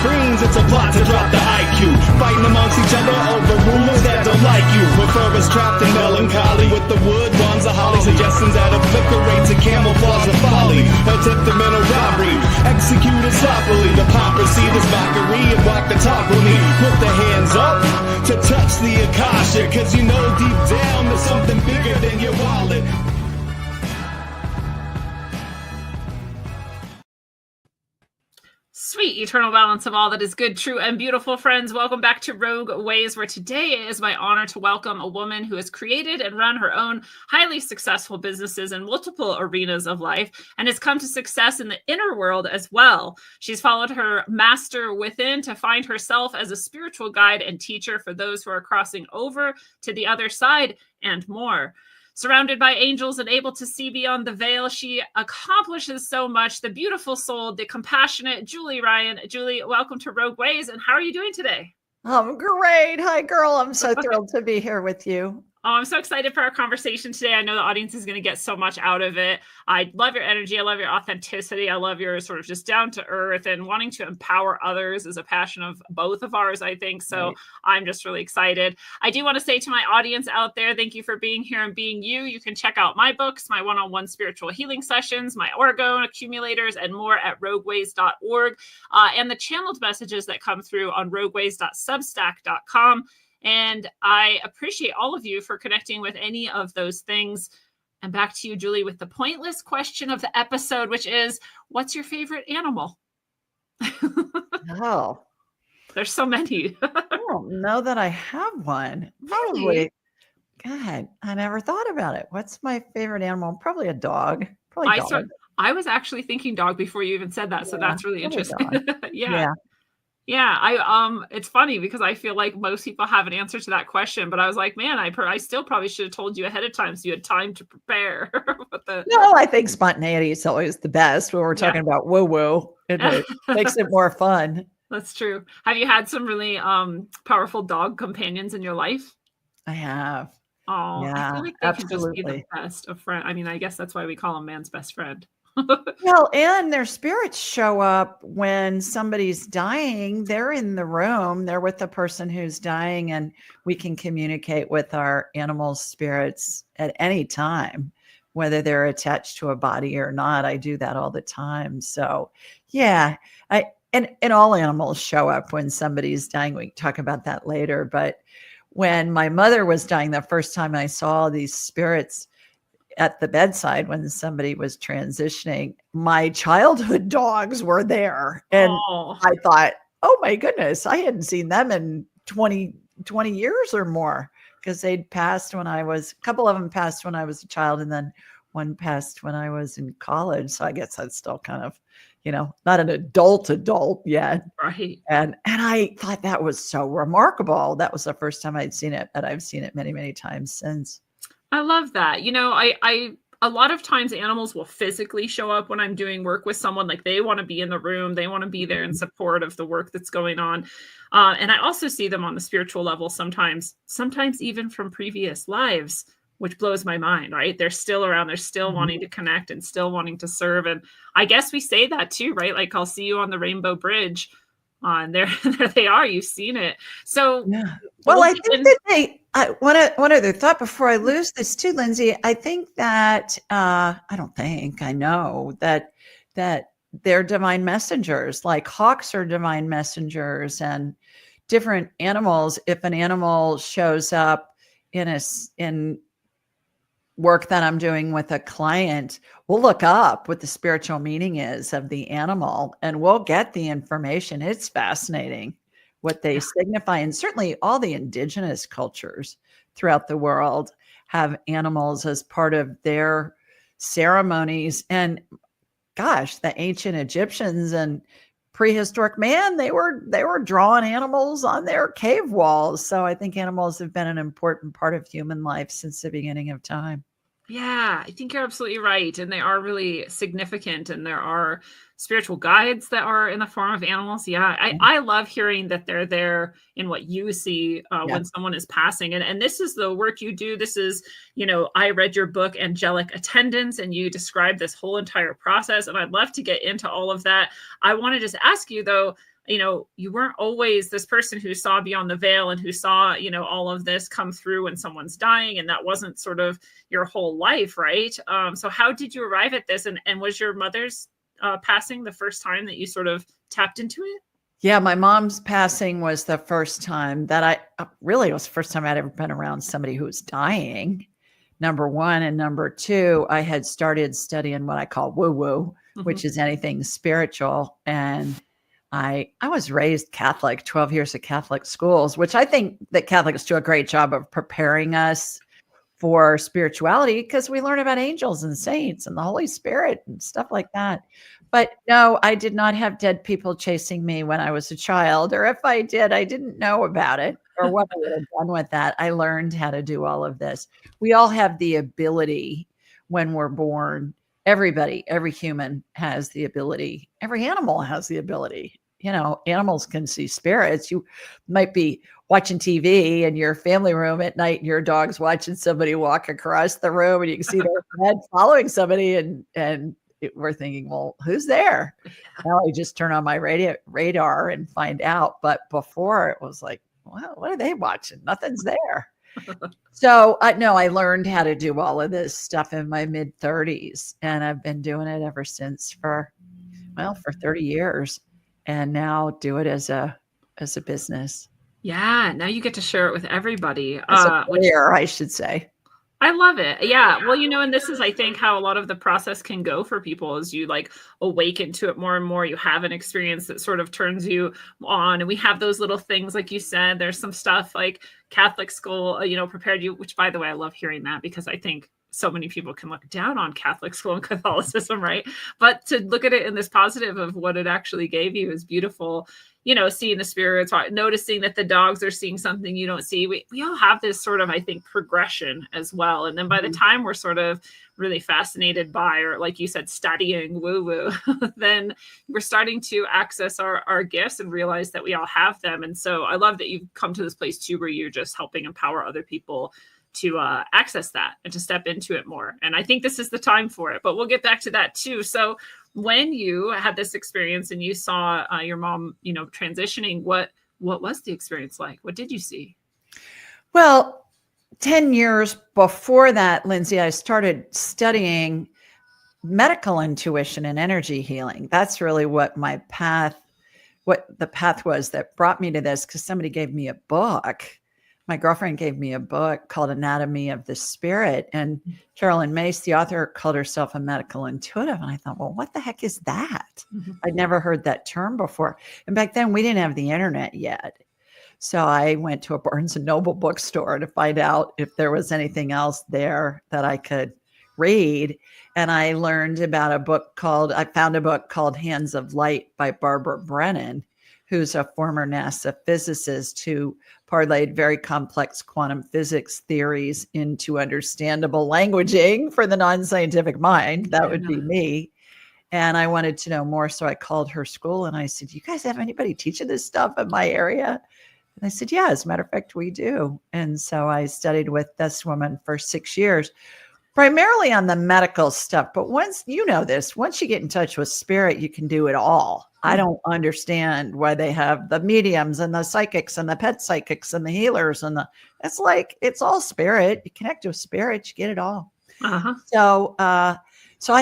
screens, it's a plot to drop the IQ. Fighting amongst each other over rumors that don't like you. Prefer trapped in melancholy with the wood wands of holly. Suggestions that obliterate to camouflage the folly. Attempted mental robbery, executed sloppily. Hypocrisy, this mockery, and walk the talk with me. Put the hands up to touch the Akasha, cause you know deep down there's something bigger than your wallet. Sweet eternal balance of all that is good, true, and beautiful, friends. Welcome back to Rogue Ways, where today it is my honor to welcome a woman who has created and run her own highly successful businesses in multiple arenas of life and has come to success in the inner world as well. She's followed her master within to find herself as a spiritual guide and teacher for those who are crossing over to the other side and more. Surrounded by angels and able to see beyond the veil, she accomplishes so much. The beautiful soul, the compassionate Julie Ryan. Julie, welcome to Rogue Ways. And how are you doing today? I'm great. Hi, girl. I'm so thrilled to be here with you. Oh, I'm so excited for our conversation today. I know the audience is going to get so much out of it. I love your energy. I love your authenticity. I love your sort of just down to earth and wanting to empower others is a passion of both of ours, I think. So right. I'm just really excited. I do want to say to my audience out there, thank you for being here and being you. You can check out my books, my one-on-one spiritual healing sessions, my orgone accumulators, and more at rogueways.org, and the channeled messages that come through on rogueways.substack.com. And I appreciate all of you for connecting with any of those things. And back to you, Julie, with the pointless question of the episode, which is, what's your favorite animal? Oh, there's so many. I don't know that I have one. Probably. Really? God, I never thought about it. What's my favorite animal? Probably a dog. Probably dog. I was actually thinking dog before you even said that. So that's really interesting. Yeah. Yeah, it's funny because I feel like most people have an answer to that question, but I was like, man, I still probably should have told you ahead of time so you had time to prepare. No, I think spontaneity is always the best when we're talking about woo-woo. It makes it more fun. That's true. Have you had some really powerful dog companions in your life? I have. Oh, yeah, I feel like they absolutely. can just be the best of friend. I mean, I guess that's why we call them man's best friend. Well, and their spirits show up when somebody's dying. They're in the room. They're with the person who's dying, and we can communicate with our animal spirits at any time, whether they're attached to a body or not. I do that all the time. So, yeah, and all animals show up when somebody's dying. We can talk about that later. But when my mother was dying, the first time I saw these spirits at the bedside when somebody was transitioning, my childhood dogs were there. And I thought, oh my goodness, I hadn't seen them in 20 years or more, because they'd passed when a couple of them passed when I was a child, and then one passed when I was in college. So I guess that's still kind of, not an adult yet. Right. And I thought that was so remarkable. That was the first time I'd seen it, but I've seen it many, many times since. I love that. I a lot of times animals will physically show up when I'm doing work with someone. Like, they want to be in the room. They want to be there in support of the work that's going on. And I also see them on the spiritual level sometimes even from previous lives, which blows my mind, right? They're still around. They're still wanting to connect and still wanting to serve. And I guess we say that too, right? Like, I'll see you on the Rainbow Bridge. There they are. You've seen it. So, yeah. Well, I think that one other thought before I lose this too, Lindsay. I think that I know that they're divine messengers. Like hawks are divine messengers, and different animals. If an animal shows up in work that I'm doing with a client, we'll look up what the spiritual meaning is of the animal, and we'll get the information. It's fascinating what they signify. And certainly all the indigenous cultures throughout the world have animals as part of their ceremonies. And gosh, the ancient Egyptians and prehistoric man, they were drawing animals on their cave walls. So I think animals have been an important part of human life since the beginning of time. Yeah, I think you're absolutely right. And they are really significant. And there are spiritual guides that are in the form of animals. Yeah, I love hearing that they're there in what you see when someone is passing. And this is the work you do. This is, I read your book, Angelic, Attendants, and you describe this whole entire process. And I'd love to get into all of that. I want to just ask you, though, you weren't always this person who saw beyond the veil and who saw, all of this come through when someone's dying. And that wasn't sort of your whole life, right? So how did you arrive at this? And was your mother's passing the first time that you sort of tapped into it? Yeah, my mom's passing was the first time that it was the first time I'd ever been around somebody who was dying, number one. And number two, I had started studying what I call woo-woo, which is anything spiritual. And I was raised Catholic, 12 years of Catholic schools, which I think that Catholics do a great job of preparing us for spirituality because we learn about angels and saints and the Holy Spirit and stuff like that. But no, I did not have dead people chasing me when I was a child, or if I did, I didn't know about it or what I would have done with that. I learned how to do all of this. We all have the ability when we're born. Everybody, every human has the ability. Every animal has the ability. Animals can see spirits. You might be watching TV in your family room at night and your dog's watching somebody walk across the room and you can see their head following somebody and we're thinking, well, who's there? Now I just turn on my radar and find out. But before it was like, well, what are they watching? Nothing's there. So I learned how to do all of this stuff in my mid 30s, and I've been doing it ever since for 30 years, and now do it as a business. Yeah. Now you get to share it with everybody. As a career, I should say. I love it. Yeah. Well, and this is, I think, how a lot of the process can go for people as you awaken to it more and more. You have an experience that sort of turns you on. And we have those little things, like you said, there's some stuff like Catholic school, prepared you, which, by the way, I love hearing that because I think so many people can look down on Catholic school and Catholicism, right? But to look at it in this positive of what it actually gave you is beautiful. Seeing the spirits, noticing that the dogs are seeing something you don't see. We all have this sort of, I think, progression as well. And then by the time we're sort of really fascinated by, or like you said, studying woo-woo, then we're starting to access our gifts and realize that we all have them. And so I love that you've come to this place too, where you're just helping empower other people to access that and to step into it more. And I think this is the time for it, but we'll get back to that too. So when you had this experience and you saw your mom, transitioning, what was the experience like? What did you see? Well, 10 years before that, Lindsay, I started studying medical intuition and energy healing. That's really what the path was that brought me to this, because somebody gave me a book. My girlfriend gave me a book called Anatomy of the Spirit, and Carolyn Mace, the author, called herself a medical intuitive. And I thought, well, what the heck is that? I'd never heard that term before. And back then we didn't have the internet yet. So I went to a Barnes and Noble bookstore to find out if there was anything else there that I could read. And I learned about I found a book called Hands of Light by Barbara Brennan, who's a former NASA physicist who parlayed very complex quantum physics theories into understandable languaging for the non-scientific mind. That would be me. And I wanted to know more. So I called her school and I said, "Do you guys have anybody teaching this stuff in my area?" And they said, "Yeah, as a matter of fact, we do." And so I studied with this woman for 6 years, primarily on the medical stuff. But once you get in touch with spirit, you can do it all. I don't understand why they have the mediums and the psychics and the pet psychics and the healers it's all spirit. You connect with spirit, you get it all. So I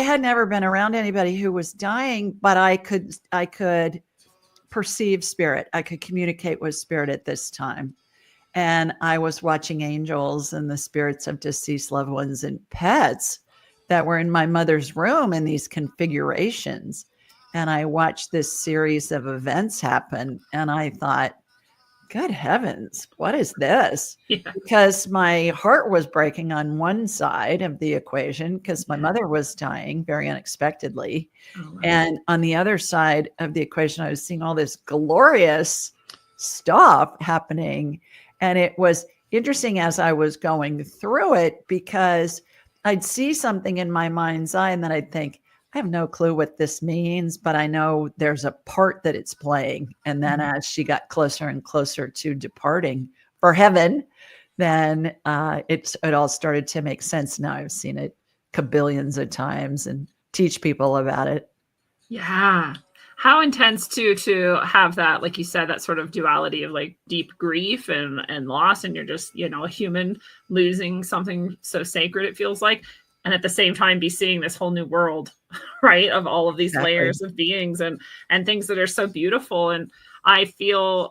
had never been around anybody who was dying, but I could perceive spirit. I could communicate with spirit at this time. And I was watching angels and the spirits of deceased loved ones and pets that were in my mother's room in these configurations. And I watched this series of events happen. And I thought, good heavens, what is this? Yeah. Because my heart was breaking on one side of the equation because my mother was dying very unexpectedly. Oh, wow. And on the other side of the equation, I was seeing all this glorious stuff happening. And it was interesting as I was going through it because I'd see something in my mind's eye and then I'd think, I have no clue what this means, but I know there's a part that it's playing. And then as she got closer and closer to departing for heaven, then it all started to make sense. Now I've seen it kabillions of times and teach people about it. Yeah. How intense to have that, like you said, that sort of duality of like deep grief and loss, and you're just, a human losing something so sacred, it feels like, and at the same time be seeing this whole new world, right? Of all of these Exactly. layers of beings and things that are so beautiful. And I feel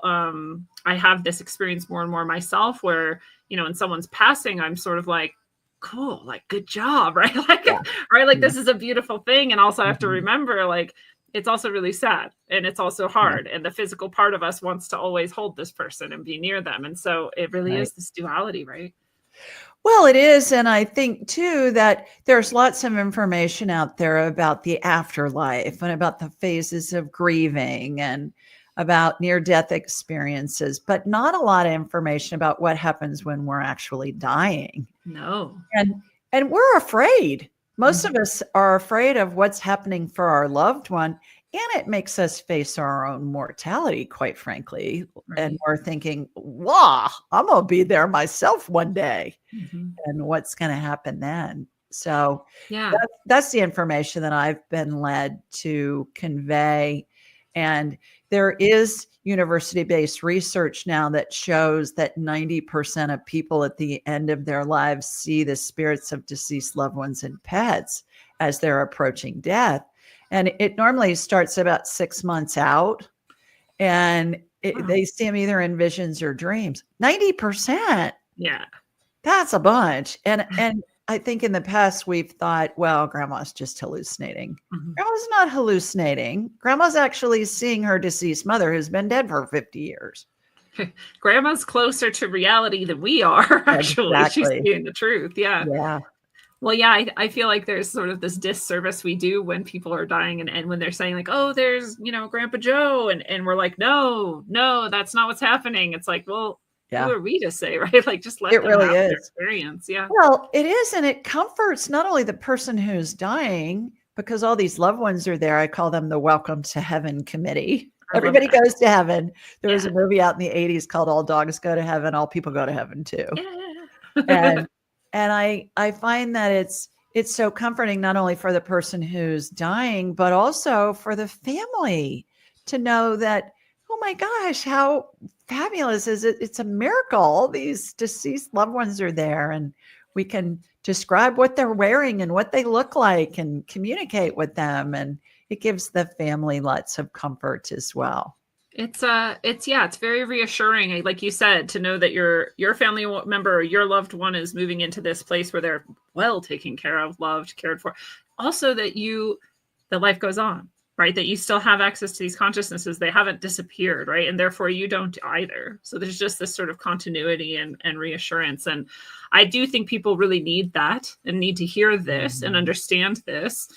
I have this experience more and more myself where, in someone's passing, I'm sort of like, cool, like good job, right? Like, Yeah. right, like Yeah. this is a beautiful thing. And also I have to Mhm. remember, like, it's also really sad and it's also Yeah. hard. And the physical part of us wants to always hold this person and be near them. And so it really Right. is this duality, right? Well, it is. And I think too that there's lots of information out there about the afterlife and about the phases of grieving and about near death experiences, but not a lot of information about what happens when we're actually dying. No. And we're afraid. Most of Mhm. us are afraid of what's happening for our loved one, and it makes us face our own mortality, quite frankly. And Right. we're thinking, "Wow, I'm gonna be there myself one day." Mhm. And what's gonna happen then? So Yeah. that's the information that I've been led to convey. And there is university-based research now that shows that 90% of people at the end of their lives see the spirits of deceased loved ones and pets as they're approaching death. And it normally starts about 6 months out, and Wow. they see them either in visions or dreams. 90%. Yeah. That's a bunch. And I think in the past we've thought, well, grandma's just hallucinating. Mhm. Grandma's not hallucinating. Grandma's actually seeing her deceased mother who's been dead for 50 years. Grandma's closer to reality than we are, actually. She's Exactly. seeing the truth. Yeah. Yeah. Well, yeah, I feel like there's sort of this disservice we do when people are dying and when they're saying like, oh, there's, Grandpa Joe. And we're like, no, no, that's not what's happening. It's like, well, who Yeah. are we to say, right? Like just let It them really have their is. experience. Yeah. Well, it is, and it comforts not only the person who's dying, because all these loved ones are there. I call them the Welcome to Heaven Committee. I love Everybody that. goes to heaven. There was Yeah. a movie out in the 80s called All Dogs Go to Heaven, All People Go to Heaven too. Yeah. And I find that it's so comforting not only for the person who's dying, but also for the family to know that, oh my gosh, how fabulous is it? It's a miracle. All these deceased loved ones are there, and we can describe what they're wearing and what they look like and communicate with them. And it gives the family lots of comfort as well. It's very reassuring, like you said, to know that your family member or your loved one is moving into this place where they're well taken care of, loved, cared for. Also that life goes on, right? That you still have access to these consciousnesses. They haven't disappeared, right? And therefore you don't either. So there's just this sort of continuity and reassurance. And I do think people really need that and need to hear this and understand this.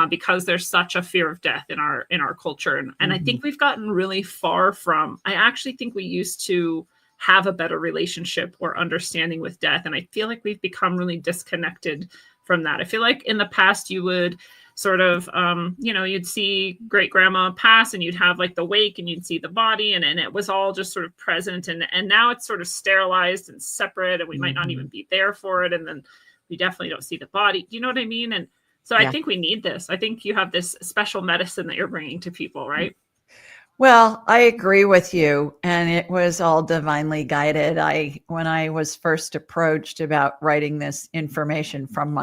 Because there's such a fear of death in our culture, and I think we've gotten really far from. I actually think we used to have a better relationship or understanding with death, and I feel like we've become really disconnected from that. I feel like in the past you would sort of, you'd see great grandma pass, and you'd have like the wake, and you'd see the body, and it was all just sort of present, and now it's sort of sterilized and separate, and we might not even be there for it, and then we definitely don't see the body. You know what I mean? And so I Yeah. think we need this. I think you have this special medicine that you're bringing to people, right? Well, I agree with you, and it was all divinely guided. When I was first approached about writing this information from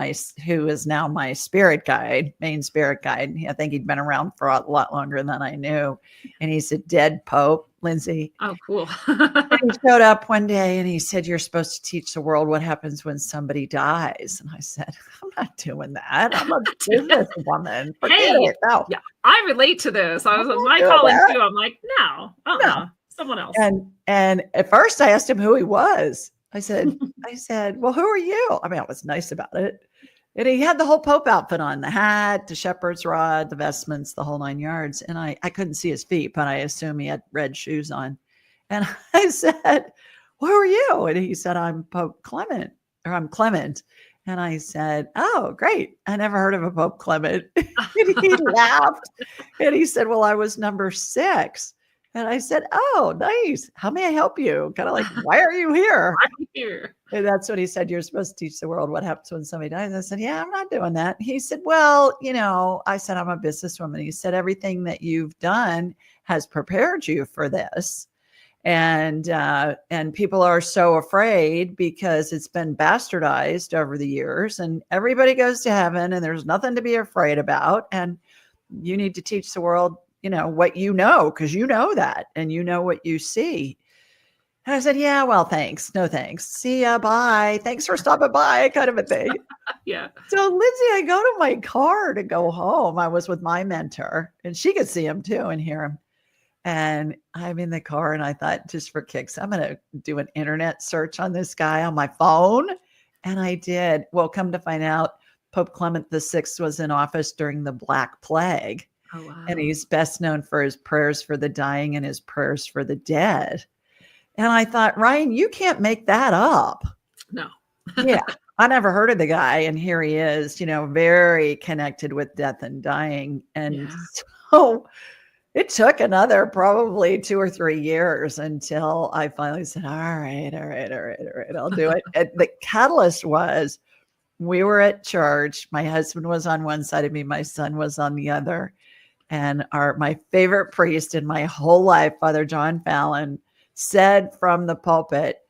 who is now my spirit guide, main spirit guide. I think he'd been around for a lot longer than I knew. And he's a dead Pope, Lindsay. Oh, cool. And he showed up one day and he said, "You're supposed to teach the world what happens when somebody dies." And I said, "I'm not doing that. I'm a businesswoman. Forget Hey, it. No, yeah, I relate to this. I I'm was not my doing calling that. too. I'm like, no, No." someone else. And at first I asked him who he was. I said, "Well, who are you?" I mean, I was nice about it. And he had the whole Pope outfit on, the hat, the shepherd's rod, the vestments, the whole 9 yards. And I couldn't see his feet, but I assume he had red shoes on. And I said, "Who are you?" And he said, "I'm Pope Clement, or I'm Clement." And I said, "Oh, great. I never heard of a Pope Clement." And he laughed and he said, "Well, I was number 6. And I said, "Oh, nice. How may I help you?" Kind of like, "Why are you here?" Right here. And that's what he said. "You're supposed to teach the world what happens when somebody dies." I said, "Yeah, I'm not doing that." He said, "Well, I said, "I'm a businesswoman." He said, "Everything that you've done has prepared you for this." And people are so afraid because it's been bastardized over the years, and everybody goes to heaven and there's nothing to be afraid about. And you need to teach the world, what because you know that and you know what you see. And I said, "Yeah, well, thanks. No, thanks. See ya. Bye. Thanks for stopping by," kind of a thing. Yeah. So, Lindsay, I go to my car to go home. I was with my mentor, and she could see him too and hear him. And I'm in the car, and I thought, just for kicks, I'm going to do an internet search on this guy on my phone. And I did. Well, come to find out, Pope Clement VI was in office during the Black Plague. Oh, wow. And he's best known for his prayers for the dying and his prayers for the dead. And I thought, Ryan, you can't make that up. No. Yeah. I never heard of the guy. And here he is, very connected with death and dying. And so it took another probably 2 or 3 years until I finally said, all right, I'll do it. And the catalyst was, we were at church. My husband was on one side of me. My son was on the other. And my favorite priest in my whole life, Father John Fallon, said from the pulpit,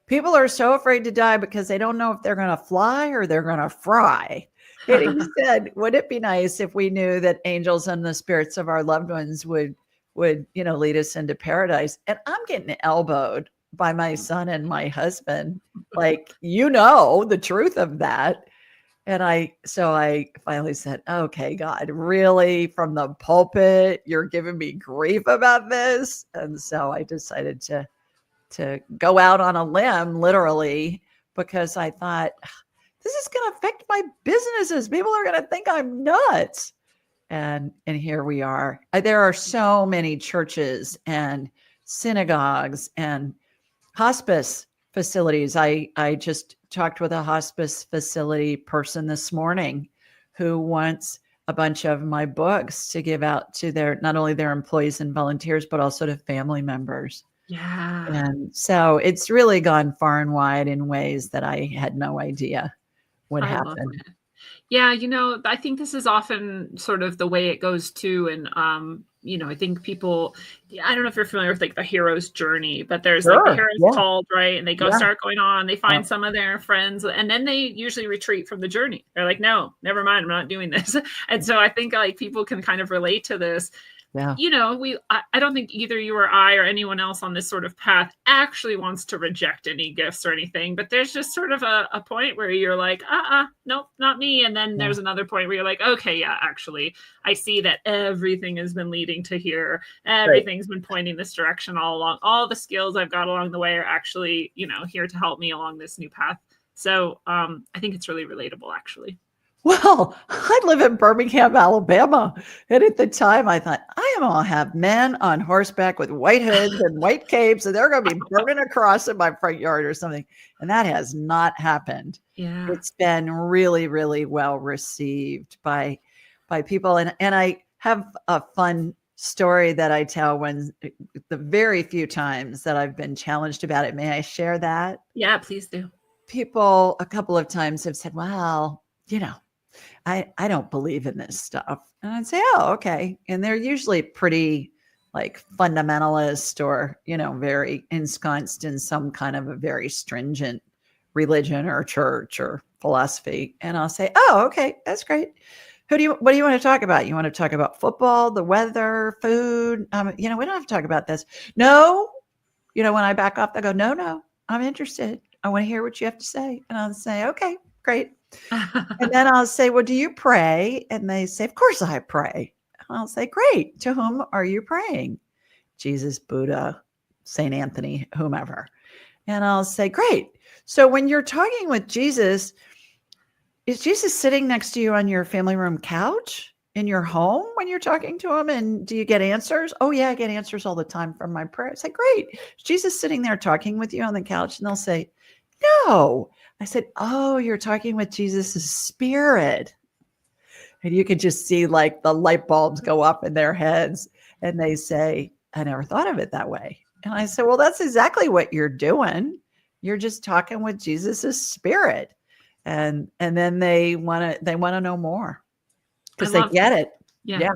"People are so afraid to die because they don't know if they're going to fly or they're going to fry." And he said, "Would it be nice if we knew that angels and the spirits of our loved ones would lead us into paradise?" And I'm getting elbowed by my son and my husband, like, the truth of that. And so I finally said, "Okay, God, really, from the pulpit, you're giving me grief about this?" And so I decided to go out on a limb, literally, because I thought, this is going to affect my businesses. People are going to think I'm nuts. And here we are. There are so many churches and synagogues and hospice facilities. I just talked with a hospice facility person this morning who wants a bunch of my books to give out to not only their employees and volunteers, but also to family members. Yeah. And so it's really gone far and wide in ways that I had no idea would I love happen. it. Yeah, I think this is often sort of the way it goes too. And I think people, I don't know if you're familiar with like the hero's journey, but there's like the hero's called, right? And they start going on, they find some of their friends, and then they usually retreat from the journey. They're like, "No, never mind, I'm not doing this." And so I think like people can kind of relate to this. Yeah. I don't think either you or I or anyone else on this sort of path actually wants to reject any gifts or anything, but there's just sort of a point where you're like, nope, not me. And then there's another point where you're like, okay, yeah, actually, I see that everything has been leading to here. Everything's been pointing this direction all along. All the skills I've got along the way are actually, here to help me along this new path. So I think it's really relatable, actually. Well, I live in Birmingham, Alabama. And at the time I thought, I am going to have men on horseback with white hoods and white capes, and they're going to be burning a cross in my front yard or something. And that has not happened. Yeah. It's been really, really well received by people. And I have a fun story that I tell when the very few times that I've been challenged about it. May I share that? Yeah, please do. People a couple of times have said, well, I don't believe in this stuff. And I'd say, oh, okay. And they're usually pretty like fundamentalist or, very ensconced in some kind of a very stringent religion or church or philosophy. And I'll say, oh, okay, that's great. What do you want to talk about? You want to talk about football, the weather, food? We don't have to talk about this. No. When I back off, they go, no, I'm interested. I want to hear what you have to say. And I'll say, okay, great. And then I'll say, well, do you pray? And they say, of course I pray. And I'll say, great. To whom are you praying? Jesus, Buddha, Saint Anthony, whomever. And I'll say, great. So when you're talking with Jesus, is Jesus sitting next to you on your family room couch in your home when you're talking to him? And do you get answers? Oh yeah, I get answers all the time from my prayer. I say, great. Is Jesus sitting there talking with you on the couch? And they'll say, no. I said, oh, you're talking with Jesus' spirit. And you could just see like the light bulbs go up in their heads. And they say, I never thought of it that way. And I said, well, that's exactly what you're doing. You're just talking with Jesus's spirit. And then they want to know more because they get it. Yeah.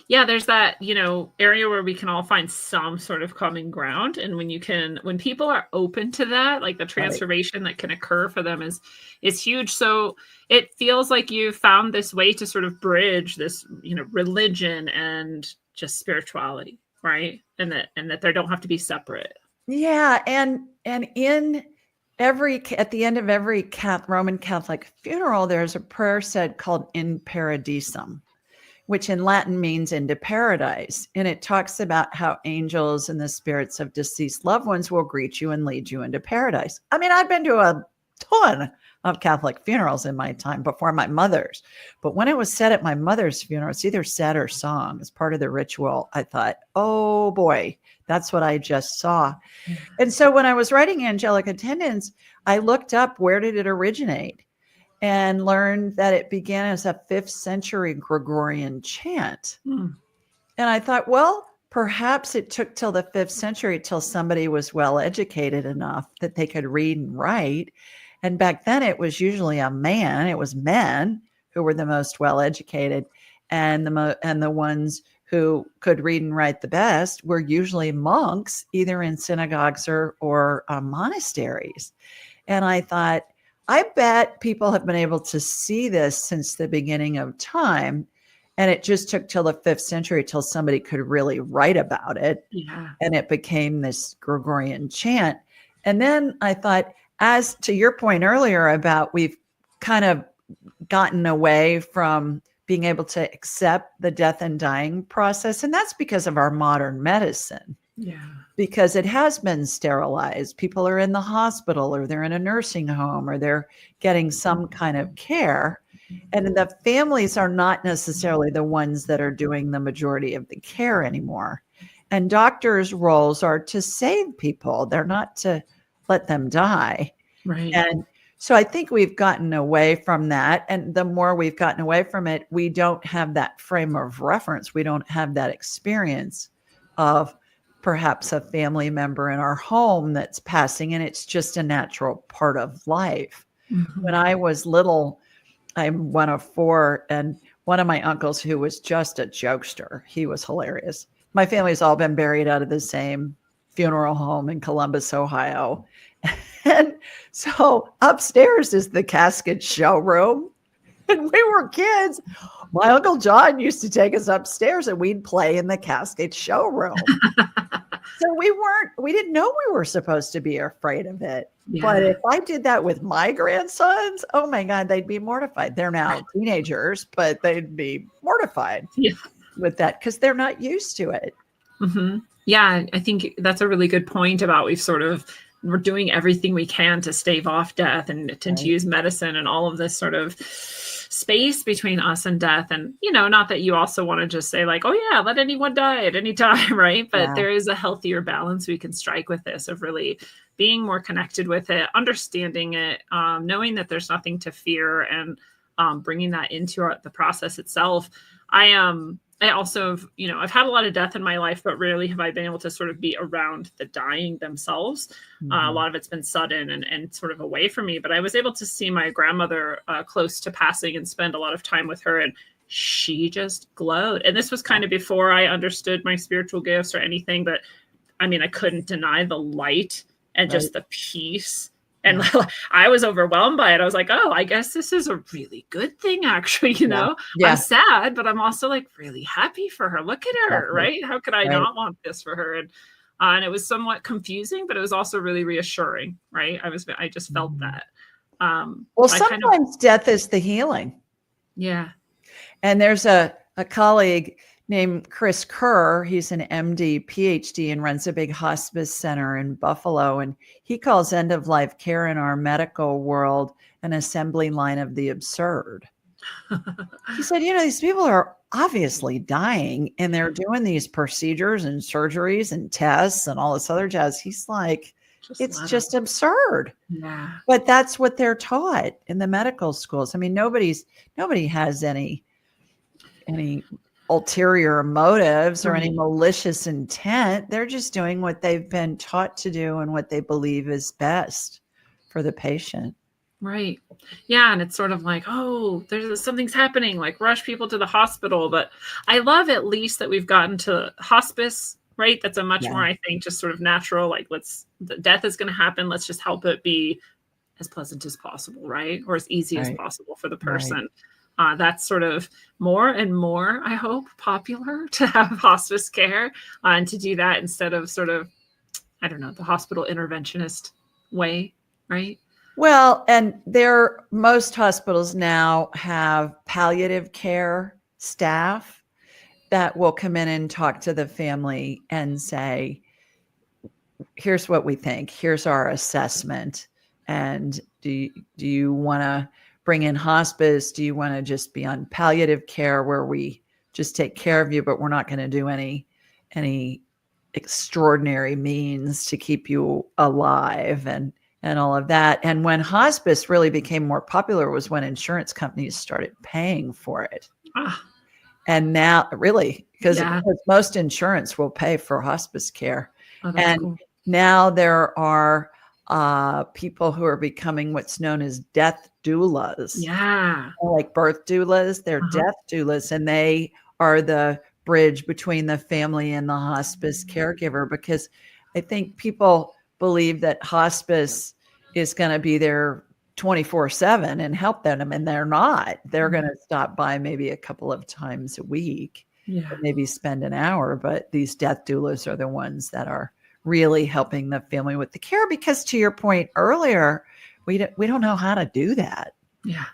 Yeah, there's that, area where we can all find some sort of common ground. And when people are open to that, like the transformation that can occur for them is huge. So it feels like you found this way to sort of bridge this, religion and just spirituality, right? And that they don't have to be separate. Yeah. And in at the end of every Roman Catholic funeral, there's a prayer said called In Paradisum, which in Latin means into paradise. And it talks about how angels and the spirits of deceased loved ones will greet you and lead you into paradise. I mean, I've been to a ton of Catholic funerals in my time before my mother's. But when it was said at my mother's funeral, it's either said or sung as part of the ritual. I thought, oh boy, that's what I just saw. And so when I was writing Angelic Attendants, I looked up where did it originate and learned that it began as a 5th century Gregorian chant. And I thought, well, perhaps it took till the 5th century till somebody was well educated enough that they could read and write. And back then it was usually it was men who were the most well educated, and the ones who could read and write the best were usually monks, either in synagogues or monasteries. And I thought, I bet people have been able to see this since the beginning of time. And it just took till the 5th century till somebody could really write about it. Yeah. And it became this Gregorian chant. And then I thought, as to your point earlier about we've kind of gotten away from being able to accept the death and dying process. And that's because of our modern medicine. Yeah. Because it has been sterilized. People are in the hospital or they're in a nursing home or they're getting some kind of care. And the families are not necessarily the ones that are doing the majority of the care anymore. And doctors' roles are to save people. They're not to let them die. Right. And so I think we've gotten away from that. And the more we've gotten away from it, we don't have that frame of reference. We don't have that experience of perhaps a family member in our home that's passing, and it's just a natural part of life. Mm-hmm. When I was little, I'm one of 4, and one of my uncles who was just a jokester, he was hilarious. My family's all been buried out of the same funeral home in Columbus, Ohio. And so upstairs is the casket showroom. And we were kids. My Uncle John used to take us upstairs and we'd play in the casket showroom. So we didn't know we were supposed to be afraid of it. Yeah. But if I did that with my grandsons, oh my God, they'd be mortified. They're now teenagers, but they'd be mortified with that because they're not used to it. Mm-hmm. Yeah, I think that's a really good point about we're doing everything we can to stave off death and to use medicine and all of this sort of space between us and death. And, not that you also want to just say like, oh yeah, let anyone die at any time, right? But there is a healthier balance we can strike with this of really being more connected with it, understanding it, knowing that there's nothing to fear, and bringing that into the process itself. I also have, I've had a lot of death in my life, but rarely have I been able to sort of be around the dying themselves. Mm-hmm. A lot of it's been sudden and sort of away from me, but I was able to see my grandmother close to passing and spend a lot of time with her, and she just glowed. And this was kind of before I understood my spiritual gifts or anything, but I mean, I couldn't deny the light and just the peace. And I was overwhelmed by it. I was like, oh, I guess this is a really good thing, actually, Yeah. I'm sad, but I'm also like really happy for her. Look at her, right? How could I not want this for her? And it was somewhat confusing, but it was also really reassuring, right? I just felt that. Well, sometimes death is the healing. Yeah. And there's a colleague named Chris Kerr. He's an MD, PhD, and runs a big hospice center in Buffalo. And he calls end-of-life care in our medical world an assembly line of the absurd. He said, these people are obviously dying and they're doing these procedures and surgeries and tests and all this other jazz. He's like, it's just absurd. Yeah. But that's what they're taught in the medical schools. I mean, nobody has any ulterior motives or any Right. malicious intent. They're just doing what they've been taught to do and what they believe is best for the patient. Right. Yeah. And it's sort of like, oh, something's happening, like rush people to the hospital. But I love at least that we've gotten to hospice, right? That's a much Yeah. more, I think, just sort of natural, like the death is going to happen. Let's just help it be as pleasant as possible, right? Or as easy as Right. possible for the Right. person. That's sort of more and more, I hope, popular to have hospice care and to do that instead of sort of, I don't know, the hospital interventionist way, right? Well, and most hospitals now have palliative care staff that will come in and talk to the family and say, here's what we think, here's our assessment. And do you want to bring in hospice? Do you want to just be on palliative care where we just take care of you, but we're not going to do any extraordinary means to keep you alive and all of that. And when hospice really became more popular was when insurance companies started paying for it. Ah, And now, really, because yeah. most insurance will pay for hospice care. Oh, that's And cool. now there are people who are becoming what's known as death doulas. Yeah. Like birth doulas, they're death doulas, and they are the bridge between the family and the hospice caregiver, because I think people believe that hospice is going to be there 24/7 and help them, and they're not. They're going to stop by maybe a couple of times a week, Yeah. maybe spend an hour, but these death doulas are the ones that are really helping the family with the care, because to your point earlier, we don't know how to do that. Yeah.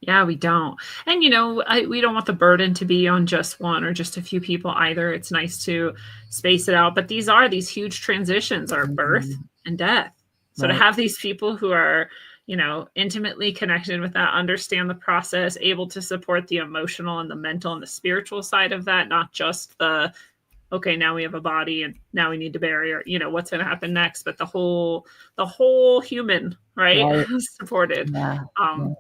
Yeah, we don't. And, we don't want the burden to be on just one or just a few people either. It's nice to space it out. But these huge transitions, are birth and death. So to Right. have these people who are, intimately connected with that, understand the process, able to support the emotional and the mental and the spiritual side of that, not just okay, now we have a body and now we need to bury, or what's going to happen next, but the whole human, right? Supported. Yeah.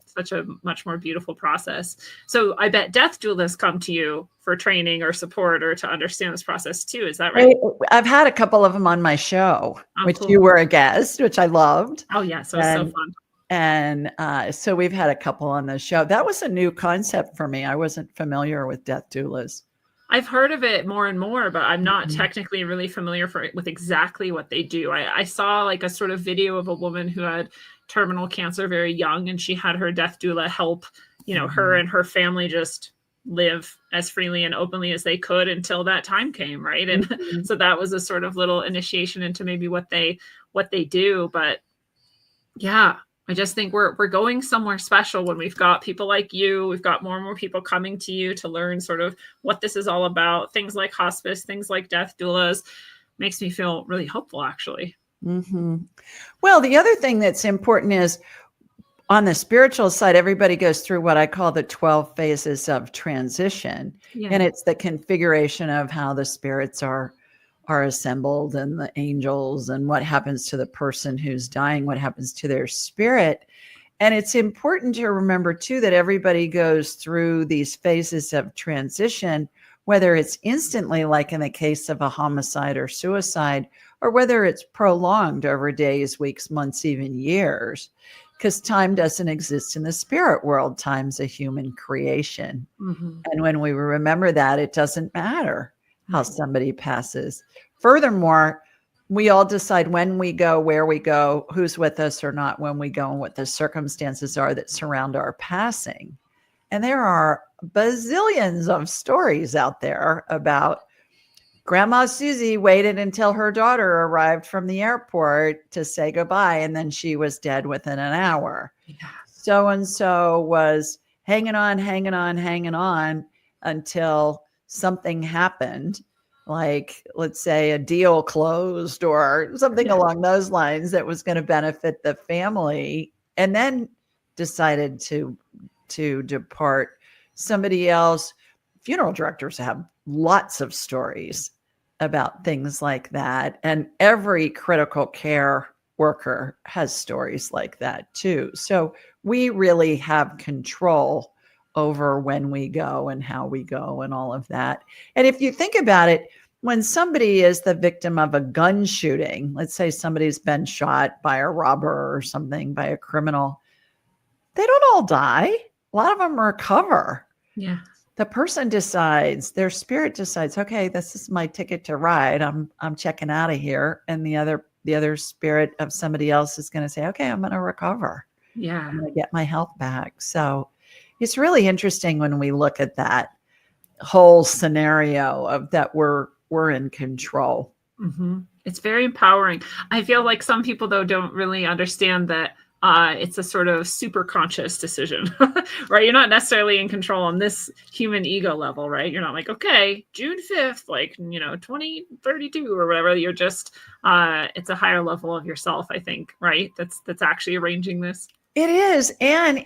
Such a much more beautiful process. So I bet death doulas come to you for training or support or to understand this process too. Is that right? I've had a couple of them on my show, which cool. you were a guest, which I loved. Oh yeah, so it's so fun. And so we've had a couple on the show. That was a new concept for me. I wasn't familiar with death doulas. I've heard of it more and more, but I'm not technically really familiar with exactly what they do. I saw like a sort of video of a woman who had terminal cancer very young, and she had her death doula help, her and her family just live as freely and openly as they could until that time came, right? And so that was a sort of little initiation into maybe what they do. But yeah, I just think we're going somewhere special when we've got people like you. We've got more and more people coming to you to learn sort of what this is all about. Things like hospice, things like death doulas, makes me feel really hopeful, actually. Well, the other thing that's important is on the spiritual side, everybody goes through what I call the 12 phases of transition. Yeah. And it's the configuration of how the spirits are assembled, and the angels, and what happens to the person who's dying, what happens to their spirit. And it's important to remember too that everybody goes through these phases of transition, whether it's instantly, like in the case of a homicide or suicide, or whether it's prolonged over days, weeks, months, even years, because time doesn't exist in the spirit world. Time's a human creation. And when we remember that, it doesn't matter how somebody passes. Furthermore, we all decide when we go, where we go, who's with us or not when we go, and what the circumstances are that surround our passing. And there are bazillions of stories out there about Grandma Susie waited until her daughter arrived from the airport to say goodbye, and then she was dead within an hour. So-and-so was hanging on until something happened, like, let's say, a deal closed or something along those lines that was going to benefit the family, and then decided to depart. Somebody else, funeral directors have lots of stories about things like that. And every critical care worker has stories like that too. So we really have control over when we go and how we go and all of that. And if you think about it, when somebody is the victim of a gun shooting, let's say somebody's been shot by a robber or something, by a criminal, they don't all die. A lot of them recover. Yeah. The person decides, their spirit decides, okay, this is my ticket to ride. I'm checking out of here. And the other spirit of somebody else is going to say, okay, I'm going to recover. Yeah. I'm going to get my health back. So it's really interesting when we look at that whole scenario of that we're in control. Mm-hmm. It's very empowering. I feel like some people, though, don't really understand that it's a sort of super conscious decision, right? You're not necessarily in control on this human ego level, right? You're not like, okay, June 5th, 2032 or whatever. You're just, it's a higher level of yourself, I think, right? That's actually arranging this. It is. And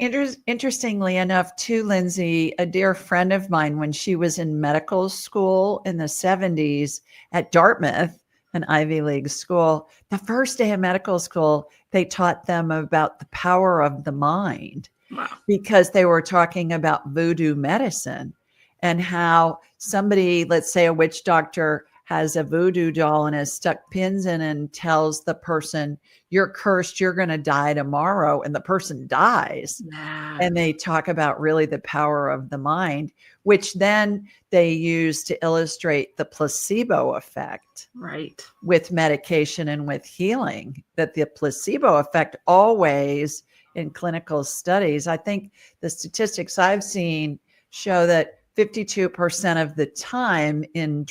interestingly enough, too, Lindsay, a dear friend of mine, when she was in medical school in the 70s at Dartmouth, an Ivy League school, the first day of medical school, they taught them about the power of the mind. Wow. Because they were talking about voodoo medicine and how somebody, let's say a witch doctor, has a voodoo doll and has stuck pins in and tells the person, you're cursed, you're going to die tomorrow. And the person dies. Yeah. And they talk about really the power of the mind, which then they use to illustrate the placebo effect. Right. With medication and with healing, that the placebo effect always in clinical studies, I think the statistics I've seen show that 52% of the time in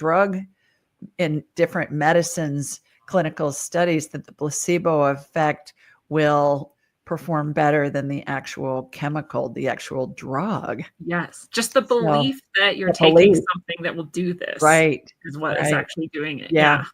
different medicines, clinical studies, that the placebo effect will perform better than the actual chemical, the actual drug. Yes. Just the belief that you're taking something that will do this. Right. Is what is actually doing it. Yeah.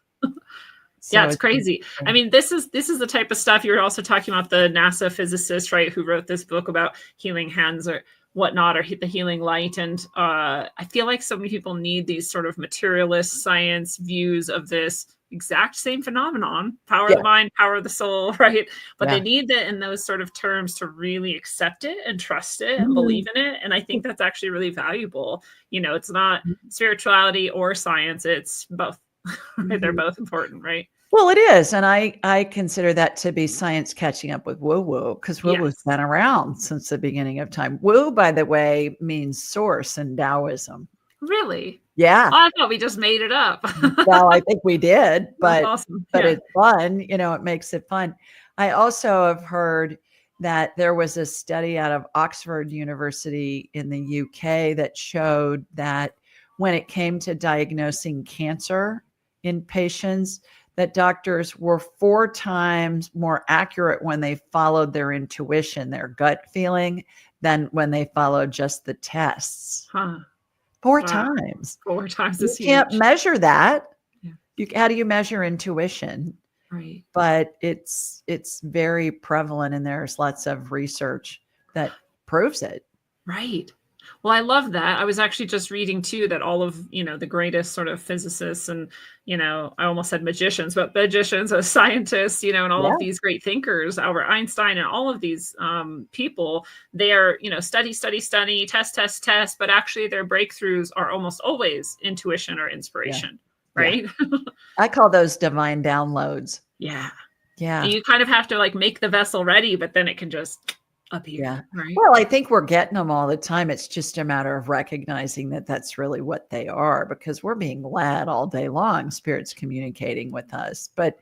Yeah, it's crazy. I mean, this is the type of stuff. You were also talking about the NASA physicist, right, who wrote this book about healing hands or whatnot, or the healing light. And I feel like so many people need these sort of materialist science views of this exact same phenomenon, power of the mind, power of the soul, right? But they need it in those sort of terms to really accept it and trust it and believe in it. And I think that's actually really valuable. It's not spirituality or science, it's both. Right? They're both important, right? Well, it is. And I consider that to be science catching up with woo-woo, because woo-woo's been around since the beginning of time. Woo, by the way, means source in Taoism. Really? Yeah. Oh, I thought we just made it up. Well, I think we did, but, awesome. but it's fun. It makes it fun. I also have heard that there was a study out of Oxford University in the UK that showed that when it came to diagnosing cancer in patients, that doctors were 4 times more accurate when they followed their intuition, their gut feeling, than when they followed just the tests. Huh. 4 times. 4 times You is can't huge. measure that. Yeah. How do you measure intuition? Right. But it's very prevalent, and there's lots of research that proves it. Right. Well, I love that. I was actually just reading too that all of, the greatest sort of physicists and, I almost said magicians, but magicians, scientists, and all of these great thinkers, Albert Einstein and all of these people, they are, study, test, but actually their breakthroughs are almost always intuition or inspiration, right? Yeah. I call those divine downloads. Yeah. Yeah. And you kind of have to make the vessel ready, but then it can just appear. Yeah. Right. Well, I think we're getting them all the time. It's just a matter of recognizing that that's really what they are, because we're being led all day long, spirits communicating with us. But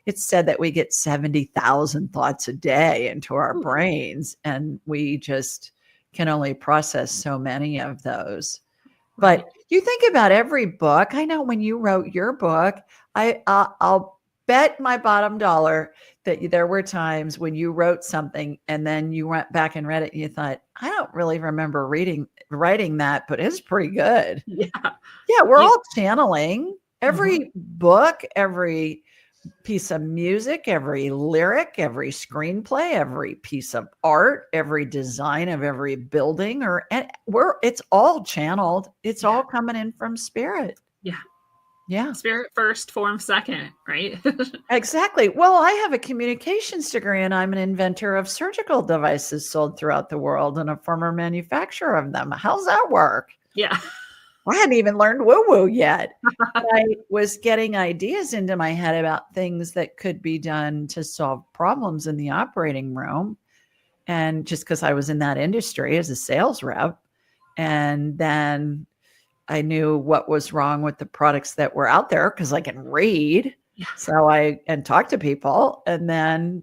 it's said that we get 70,000 thoughts a day into our brains, and we just can only process so many of those. But you think about every book. I know when you wrote your book, I'll bet my bottom dollar that there were times when you wrote something and then you went back and read it and you thought, I don't really remember writing that, but it's pretty good. Yeah. Yeah. We're all channeling every book, every piece of music, every lyric, every screenplay, every piece of art, every design of every building, it's all channeled. It's all coming in from spirit. Yeah. Yeah. Spirit first, form second, right? Exactly. Well, I have a communications degree and I'm an inventor of surgical devices sold throughout the world and a former manufacturer of them. How's that work? Yeah. I hadn't even learned woo woo yet. But I was getting ideas into my head about things that could be done to solve problems in the operating room. And just because I was in that industry as a sales rep, and then I knew what was wrong with the products that were out there because I can read. Yeah. So I and talk to people, and then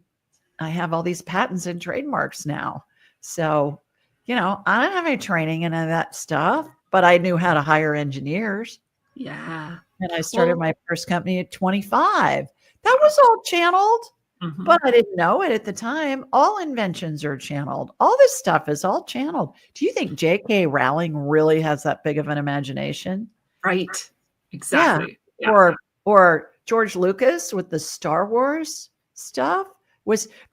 I have all these patents and trademarks now. So, I don't have any training in any of that stuff, but I knew how to hire engineers. Yeah. And I started my first company at 25. That was all channeled, Mhm. but I didn't know it at the time. All inventions are channeled. All this stuff is all channeled. Do you think J.K. Rowling really has that big of an imagination? Right. Exactly. Yeah. Or George Lucas with the Star Wars stuff.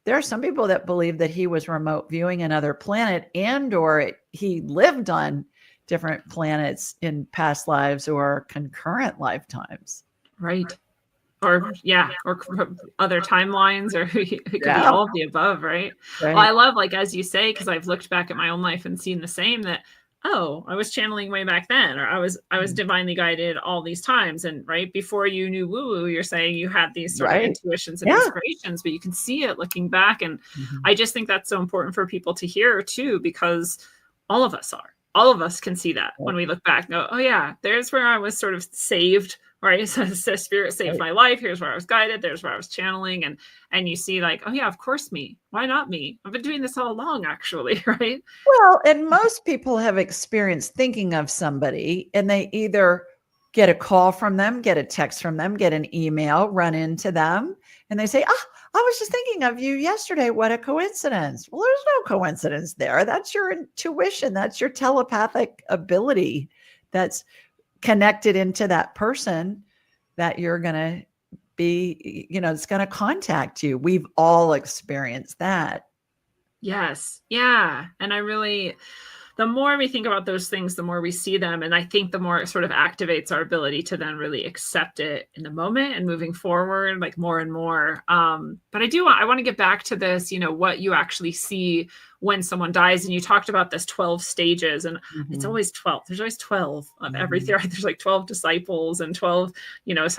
There are some people that believe that he was remote viewing another planet or he lived on different planets in past lives or concurrent lifetimes. Right. Or other timelines, or it could be Yeah. all of the above, right? Well, I love, like, as you say, because I've looked back at my own life and seen the same, that, oh, I was channeling way back then, or I was divinely guided all these times. And right before you knew woo-woo, you're saying you had these sort of intuitions and inspirations, but you can see it looking back. And I just think that's so important for people to hear too, because all of us can see that when we look back and go, oh yeah, there's where I was sort of saved, right? So spirit saved my life. Here's where I was guided. There's where I was channeling. And you see, like, oh yeah, of course me. Why not me? I've been doing this all along, actually, right? Well, and most people have experienced thinking of somebody and they either get a call from them, get a text from them, get an email, run into them, and they say, I was just thinking of you yesterday. What a coincidence. Well, there's no coincidence there. That's your intuition. That's your telepathic ability that's connected into that person that you're going to be, it's going to contact you. We've all experienced that. Yes. Yeah. And the more we think about those things, the more we see them. And I think the more it sort of activates our ability to then really accept it in the moment and moving forward, like more and more. But I want to get back to this, what you actually see when someone dies. And you talked about this 12 stages, and it's always 12. There's always 12 of everything. Right? There's like 12 disciples and 12,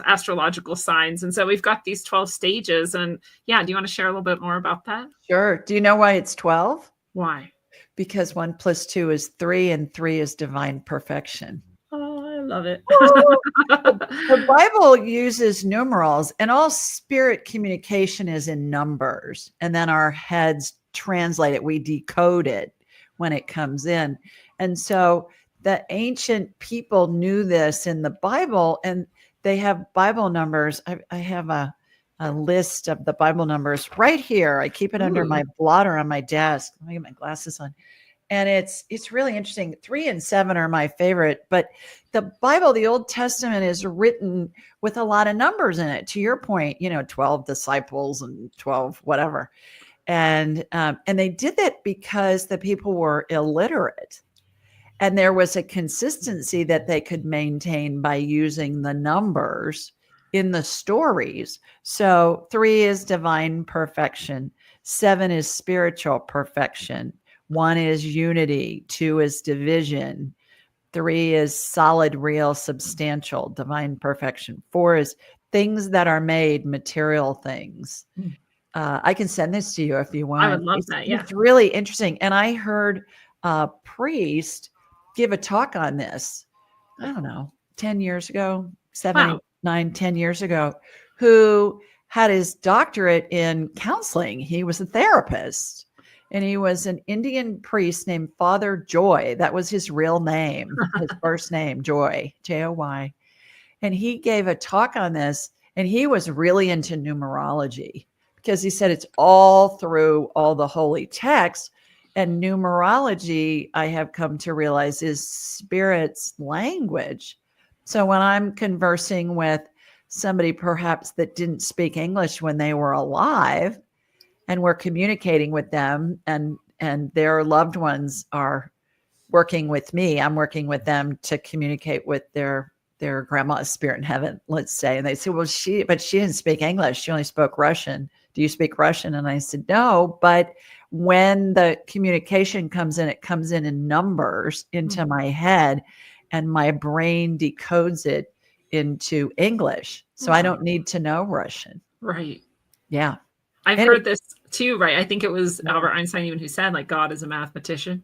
astrological signs. And so we've got these 12 stages. And yeah, do you want to share a little bit more about that? Sure. Do you know why it's 12? Why? Because 1 + 2 is 3, and 3 is divine perfection. Oh, I love it. The Bible uses numerals, and all spirit communication is in numbers. And then our heads translate it. We decode it when it comes in. And so the ancient people knew this in the Bible, and they have Bible numbers. I have a list of the Bible numbers right here. I keep it under my blotter on my desk. Let me get my glasses on. And it's really interesting. 3 and 7 are my favorite, but the Bible, the Old Testament, is written with a lot of numbers in it. To your point, 12 disciples and 12 whatever. And they did that because the people were illiterate. And there was a consistency that they could maintain by using the numbers in the stories. So 3 is divine perfection. 7 is spiritual perfection. 1 is unity. 2 is division. 3 is solid, real, substantial, divine perfection. 4 is things that are made, material things. I can send this to you if you want. I would love that. Yeah. It's really interesting. And I heard a priest give a talk on this, I don't know, 10 years ago, 9-10 years ago, who had his doctorate in counseling. He was a therapist, and he was an Indian priest named Father Joy. That was his real name, his first name, Joy, Joy. And he gave a talk on this, and he was really into numerology because he said it's all through all the holy texts. And numerology, I have come to realize, is spirit's language. So when I'm conversing with somebody perhaps that didn't speak English when they were alive, and we're communicating with them, and their loved ones are working with me, I'm working with them to communicate with their their grandma's spirit in heaven, let's say, and they say, well, she didn't speak English. She only spoke Russian. Do you speak Russian? And I said, no, but when the communication comes in, it comes in numbers into my head, and my brain decodes it into English. So I don't need to know Russian. Right. Yeah. I've heard this too, right? I think it was Albert Einstein even who said, like, God is a mathematician.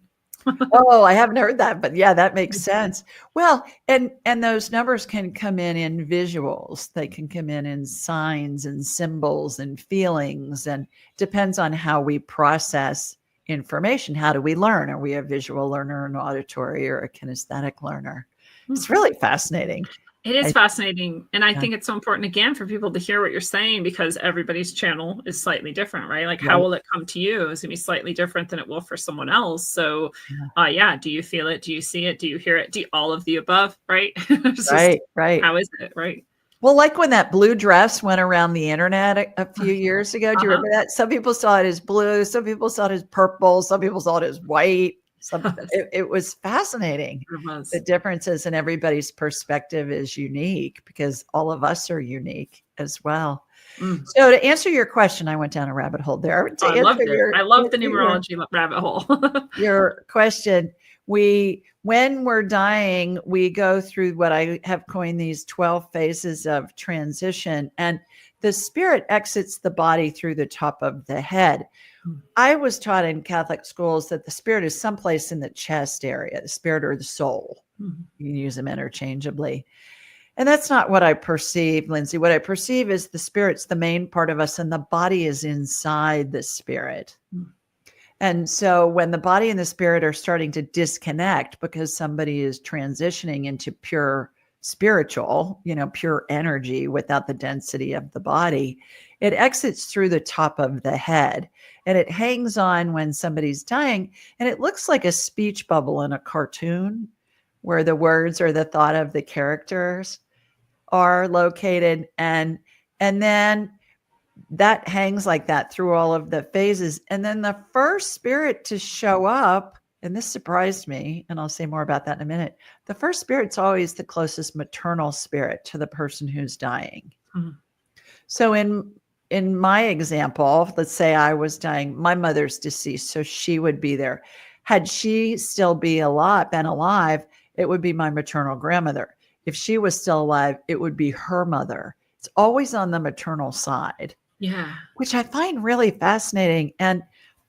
Oh, I haven't heard that, but yeah, that makes sense. Well, and those numbers can come in visuals. They can come in signs and symbols and feelings, and depends on how we process information. How do we learn? Are we a visual learner, an auditory, or a kinesthetic learner? It's really fascinating. It is fascinating. And I think it's so important, again, for people to hear what you're saying, because everybody's channel is slightly different, right? Like, how will it come to you? It's going to be slightly different than it will for someone else. So, do you feel it? Do you see it? Do you hear it? Do you, all of the above, right? Right. How is it, right? Well, like when that blue dress went around the internet a few years ago. Do you remember that? Some people saw it as blue. Some people saw it as purple. Some people saw it as white. It was fascinating. The differences in everybody's perspective is unique, because all of us are unique as well. So to answer your question, I went down a rabbit hole there. I loved it. I love the numerology rabbit hole. Your question. When we're dying, we go through what I have coined these 12 phases of transition, and the spirit exits the body through the top of the head. I was taught in Catholic schools that the spirit is someplace in the chest area, the spirit or the soul. You can use them interchangeably. And that's not what I perceive, Lindsay. What I perceive is the spirit's the main part of us, and the body is inside the spirit. And so when the body and the spirit are starting to disconnect because somebody is transitioning into pure spiritual, pure energy without the density of the body, it exits through the top of the head, and it hangs on when somebody's dying. And it looks like a speech bubble in a cartoon where the words or the thought of the characters are located. And then that hangs like that through all of the phases. And then the first spirit to show up, and this surprised me, and I'll say more about that in a minute. The first spirit's always the closest maternal spirit to the person who's dying. So in my example, let's say I was dying, my mother's deceased, so she would be there. Had she still been alive, it would be my maternal grandmother. If she was still alive, it would be her mother. It's always on the maternal side. Yeah. Which I find really fascinating. And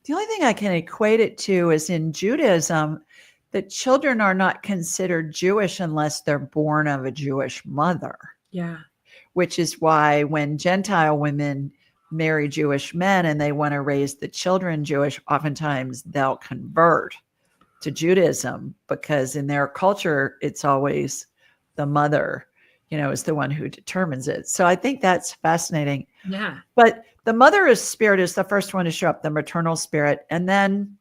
the only thing I can equate it to is in Judaism, that children are not considered Jewish unless they're born of a Jewish mother. Yeah. Which is why when Gentile women marry Jewish men and they want to raise the children Jewish, oftentimes they'll convert to Judaism, because in their culture, it's always the mother, is the one who determines it. So I think that's fascinating. Yeah. But the mother spirit is the first one to show up, the maternal spirit. And then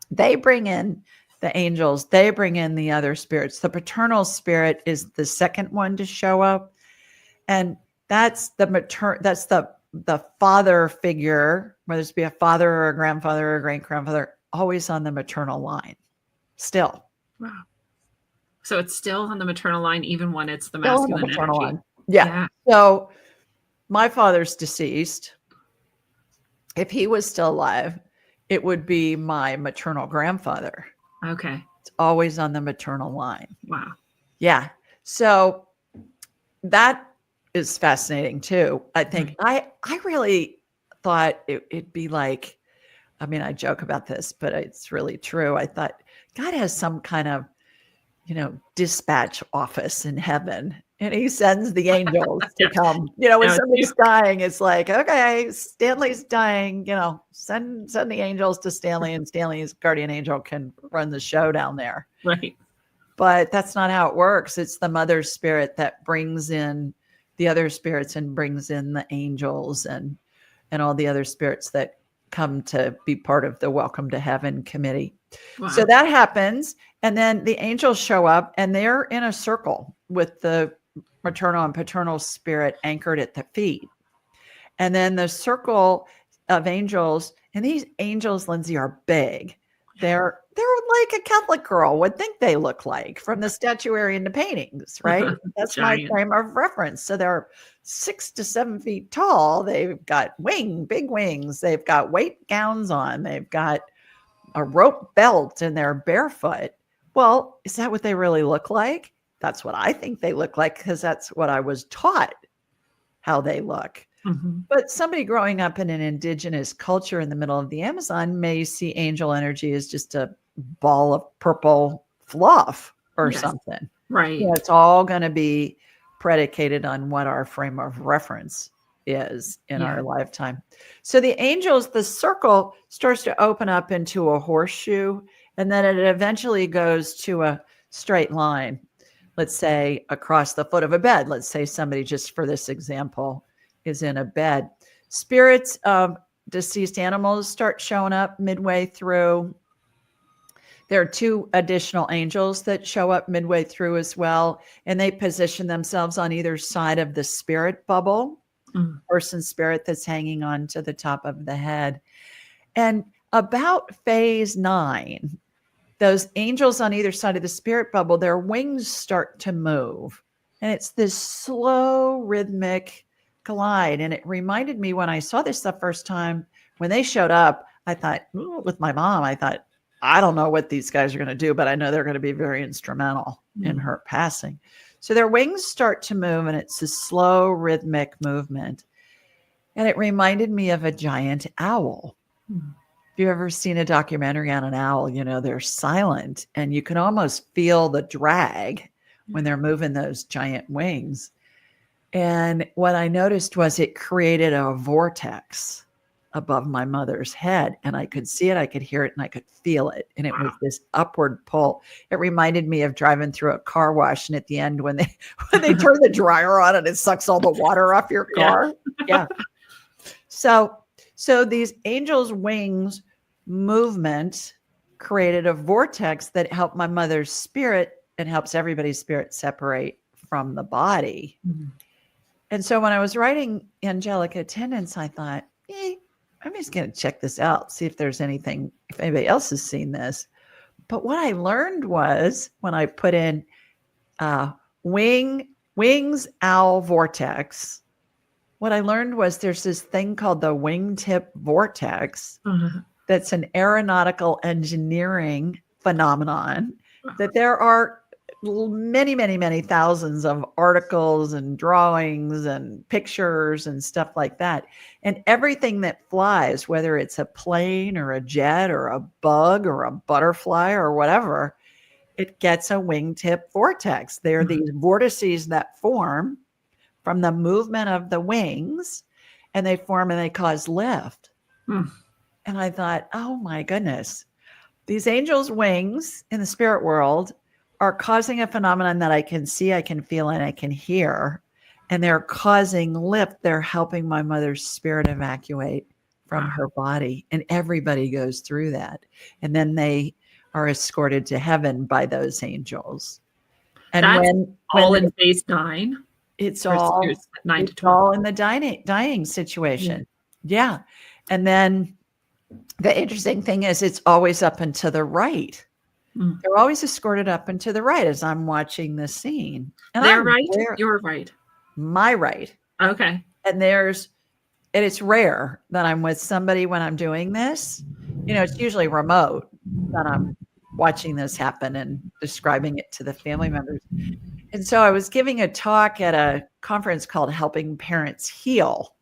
they bring in the angels. They bring in the other spirits. The paternal spirit is the second one to show up. And that's the father figure, whether it's be a father or a grandfather or a great grandfather, always on the maternal line. Still. Wow. So it's still on the maternal line, even when it's the masculine energy. Line. Yeah. So my father's deceased. If he was still alive, it would be my maternal grandfather. Okay. It's always on the maternal line. Wow. Yeah. So that is fascinating too. I think I really thought it'd be like, I joke about this, but it's really true. I thought God has some kind of, dispatch office in heaven, and he sends the angels to come. When somebody's dying, it's like, okay, Stanley's dying, send the angels to Stanley, and Stanley's guardian angel can run the show down there. Right. But that's not how it works. It's the mother's spirit that brings in the other spirits and brings in the angels and all the other spirits that come to be part of the Welcome to Heaven committee. Wow. So that happens. And then the angels show up, and they're in a circle with the maternal and paternal spirit anchored at the feet. And then the circle of angels, and these angels, Lindsay, are big. They're like a Catholic girl would think they look like from the statuary and the paintings, right? That's my Giant. frame of reference. So they're 6 to 7 feet tall. They've got big wings. They've got weight gowns on. They've got a rope belt and they're barefoot. Well, is that what they really look like? That's what I think they look like because that's what I was taught how they look. But somebody growing up in an indigenous culture in the middle of the Amazon may see angel energy as just a ball of purple fluff or something. Right. You know, it's all going to be predicated on what our frame of reference is in our lifetime. So the angels, the circle starts to open up into a horseshoe, and then it eventually goes to a straight line. Let's say across the foot of a bed. Let's say somebody, just for this example, is in a bed. Spirits of deceased animals start showing up midway through. There are 2 additional angels that show up midway through as well, and they position themselves on either side of the spirit bubble, person spirit that's hanging on to the top of the head. And about phase 9, those angels on either side of the spirit bubble, their wings start to move. And it's this slow, rhythmic glide. And it reminded me when I saw this the first time, when they showed up, I thought, with my mom, I thought, I don't know what these guys are going to do, but I know they're going to be very instrumental in her passing. So their wings start to move, and it's a slow, rhythmic movement. And it reminded me of a giant owl. Have you ever seen a documentary on an owl? You know, they're silent, and you can almost feel the drag when they're moving those giant wings. And what I noticed was it created a vortex above my mother's head, and I could see it, I could hear it, and I could feel it. And it was this upward pull. It reminded me of driving through a car wash, and at the end when they turn the dryer on and it sucks all the water off your car. Yeah. So these angels' wings movement created a vortex that helped my mother's spirit and helps everybody's spirit separate from the body. And so when I was writing Angelic Attendants, I thought, I'm just going to check this out, see if there's anything, if anybody else has seen this. But what I learned was when I put in wings owl vortex, what I learned was there's this thing called the wingtip vortex. That's an aeronautical engineering phenomenon that there are many, many, many thousands of articles and drawings and pictures and stuff like that. And everything that flies, whether it's a plane or a jet or a bug or a butterfly or whatever, it gets a wingtip vortex. They're these vortices that form from the movement of the wings, and they form and they cause lift. And I thought, oh my goodness, these angels' wings in the spirit world are causing a phenomenon that I can see, I can feel, and I can hear. And they're causing lift. They're helping my mother's spirit evacuate from her body. And everybody goes through that. And then they are escorted to heaven by those angels. And That's when all in phase 9. It's all 9 to 12. all in the dying situation. Yeah. And then the interesting thing is it's always up and to the right. They're always escorted up and to the right as I'm watching this scene. And They're right. You're right. My right. Okay. And it's rare that I'm with somebody when I'm doing this. You know, it's usually remote that I'm watching this happen and describing it to the family members. And so I was giving a talk at a conference called Helping Parents Heal,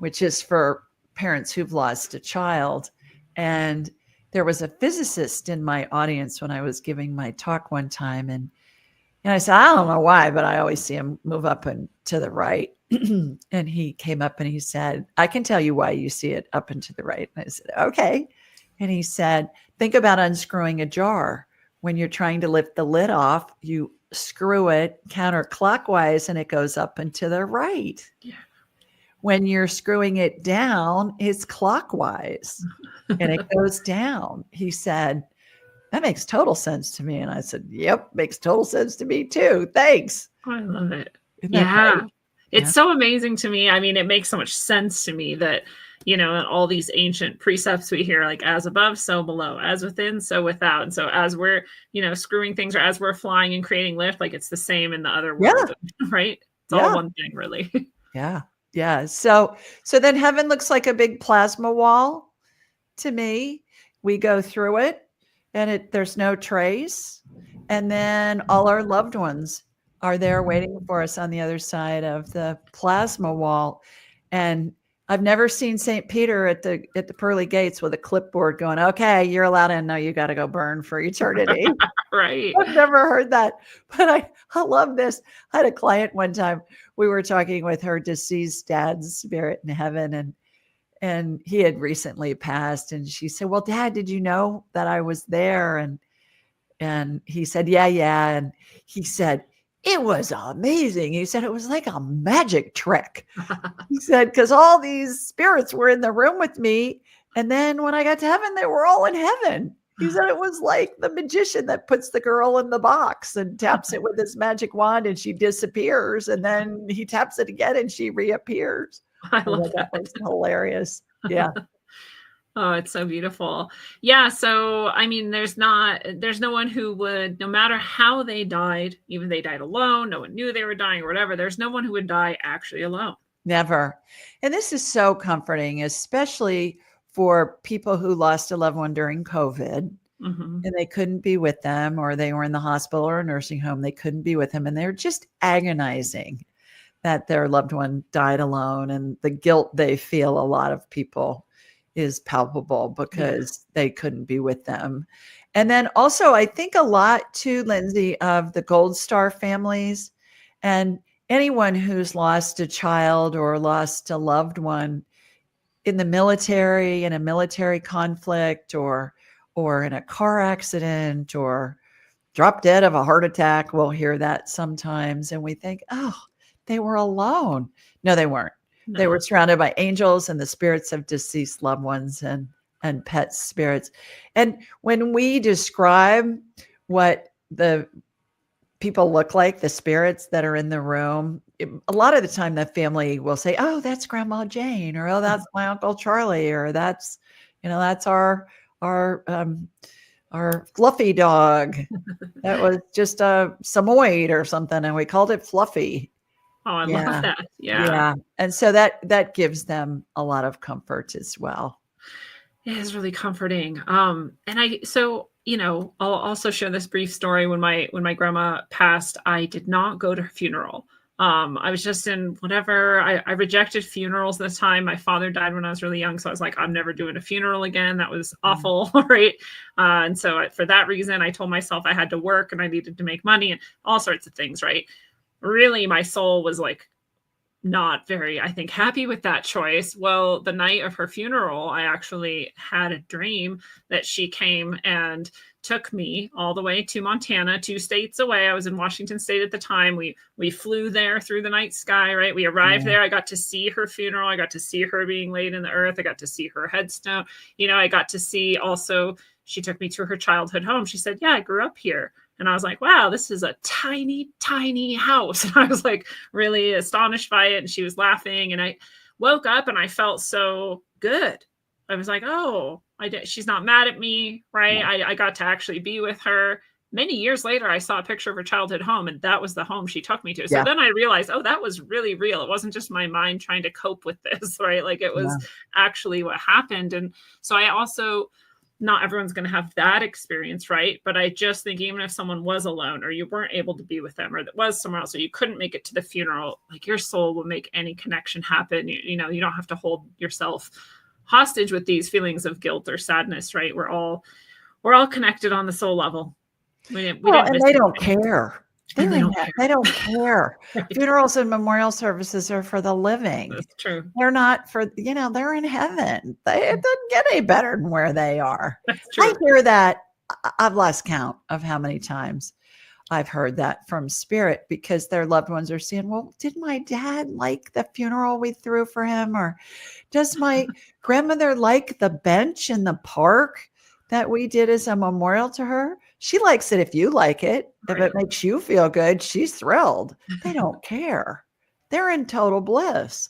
which is for parents who've lost a child. And there was a physicist in my audience when I was giving my talk one time. And I said, I don't know why, but I always see him move up and to the right. And he came up and he said, I can tell you why you see it up and to the right. And I said, okay. And he said, think about unscrewing a jar. When you're trying to lift the lid off, you screw it counterclockwise and it goes up and to the right. Yeah. When you're screwing it down, it's clockwise and it goes down. He said, that makes total sense to me. And I said, yep, makes total sense to me too. Thanks. I love it. Isn't that Yeah. great? It's so amazing to me. I mean, it makes so much sense to me that and all these ancient precepts we hear, like as above, so below, as within, so without. And so as we're, screwing things, or as we're flying and creating lift, like it's the same in the other world, right? It's all one thing, really. Yeah. Yeah. So then heaven looks like a big plasma wall to me. We go through it and there's no trace. And then all our loved ones are there waiting for us on the other side of the plasma wall. And I've never seen St. Peter at the pearly gates with a clipboard going, okay, you're allowed in. No, you got to go burn for eternity. Right. I've never heard that, but I love this. I had a client one time. We were talking with her deceased dad's spirit in heaven, and he had recently passed. And she said, well, Dad, did you know that I was there? And he said, yeah. And he said, it was amazing. He said, it was like a magic trick. He said, because all these spirits were in the room with me. And then when I got to heaven, they were all in heaven. He said it was like the magician that puts the girl in the box and taps it with his magic wand and she disappears. And then he taps it again and she reappears. I love that. That was hilarious. Yeah. Oh, it's so beautiful. Yeah. So, I mean, there's no one who would, no matter how they died, even if they died alone, no one knew they were dying or whatever, there's no one who would die actually alone. Never. And this is so comforting, especially for people who lost a loved one during COVID and they couldn't be with them, or they were in the hospital or a nursing home. They couldn't be with them. And they're just agonizing that their loved one died alone. And the guilt they feel, a lot of people, is palpable because they couldn't be with them. And then also, I think a lot too, Lindsay, of the Gold Star families and anyone who's lost a child or lost a loved one in the military, in a military conflict, or in a car accident, or drop dead of a heart attack. We'll hear that sometimes. And we think, oh, they were alone. No, they weren't. No. They were surrounded by angels and the spirits of deceased loved ones and pet spirits. And when we describe what the people look like, the spirits that are in the room, a lot of the time the family will say, oh, that's Grandma Jane, or oh, that's my Uncle Charlie, or that's our fluffy dog. That was just a Samoyed or something, and we called it Fluffy. Oh, I love that. Yeah. And so that gives them a lot of comfort as well. It is really comforting. I'll also share this brief story. When my grandma passed, I did not go to her funeral. I was just in whatever. I rejected funerals this time. My father died when I was really young. So I was like, I'm never doing a funeral again. That was awful. Right. And so for that reason, I told myself I had to work and I needed to make money and all sorts of things. Right. Really, my soul was like not very, I think, happy with that choice. Well, the night of her funeral, I actually had a dream that she came and took me all the way to Montana, 2 states away. I was in Washington State at the time. We flew there through the night sky, right? We arrived there. I got to see her funeral. I got to see her being laid in the earth. I got to see her headstone. I got to see also, she took me to her childhood home. She said, yeah, I grew up here. And I was like, wow, this is a tiny, tiny house. And I was like really astonished by it. And she was laughing. And I woke up and I felt so good. I was like, oh, she's not mad at me, right? I got to actually be with her. Many years later, I saw a picture of her childhood home, and that was the home she took me to. So then I realized, oh, that was really real. It wasn't just my mind trying to cope with this, right? Like it was actually what happened. And so I also... not everyone's going to have that experience, right? But I just think even if someone was alone or you weren't able to be with them or that was somewhere else or you couldn't make it to the funeral, like your soul will make any connection happen. You don't have to hold yourself hostage with these feelings of guilt or sadness, right? We're all connected on the soul level. And they don't care. They don't care. Right. Funerals and memorial services are for the living. That's true. They're not for, they're in heaven. It doesn't get any better than where they are. That's true. I hear that. I've lost count of how many times I've heard that from spirit because their loved ones are saying, well, did my dad like the funeral we threw for him? Or does my grandmother like the bench in the park that we did as a memorial to her? She likes it if you like it. Right. If it makes you feel good, she's thrilled. They don't care. They're in total bliss.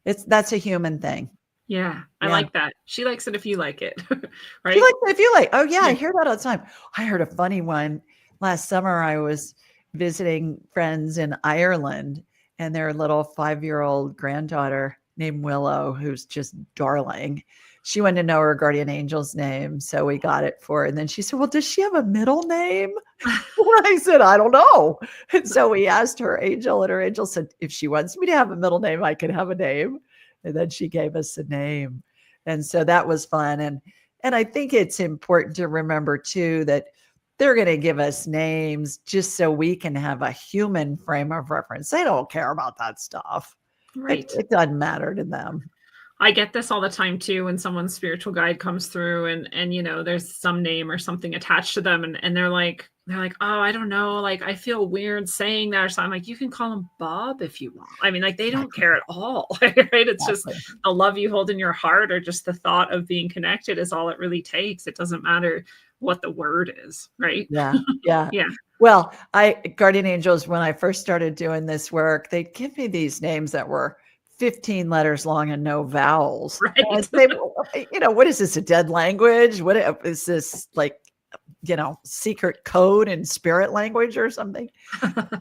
That's a human thing. Yeah, I Yeah. like that. She likes it if you like it, If you right? like, if you like, oh yeah, I Yeah. hear that all the time. I heard a funny one last summer. I was visiting friends in Ireland, and their little 5-year-old granddaughter named Willow, who's just darling. She wanted to know her guardian angel's name, so we got it for her. And then she said, "Well, does she have a middle name?" I said, "I don't know." And so we asked her angel, and her angel said, "If she wants me to have a middle name, I can have a name." And then she gave us a name, and so that was fun. And I think it's important to remember too that they're going to give us names just so we can have a human frame of reference. They don't care about that stuff. Right. It doesn't matter to them. I get this all the time too when someone's spiritual guide comes through and there's some name or something attached to them and they're like, "Oh, I don't know, like I feel weird saying that," or something. I'm like, you can call him Bob if you want. I mean, like they don't care at all, right? It's just Exactly. the love you hold in your heart or just the thought of being connected is all it really takes. It doesn't matter what the word is, right? Yeah. Yeah. Yeah. Well, guardian angels, when I first started doing this work, they'd give me these names that were 15 letters long and no vowels. And Right. I'd say, "Well, what is this, a dead language? What is this, like, secret code and spirit language or something?"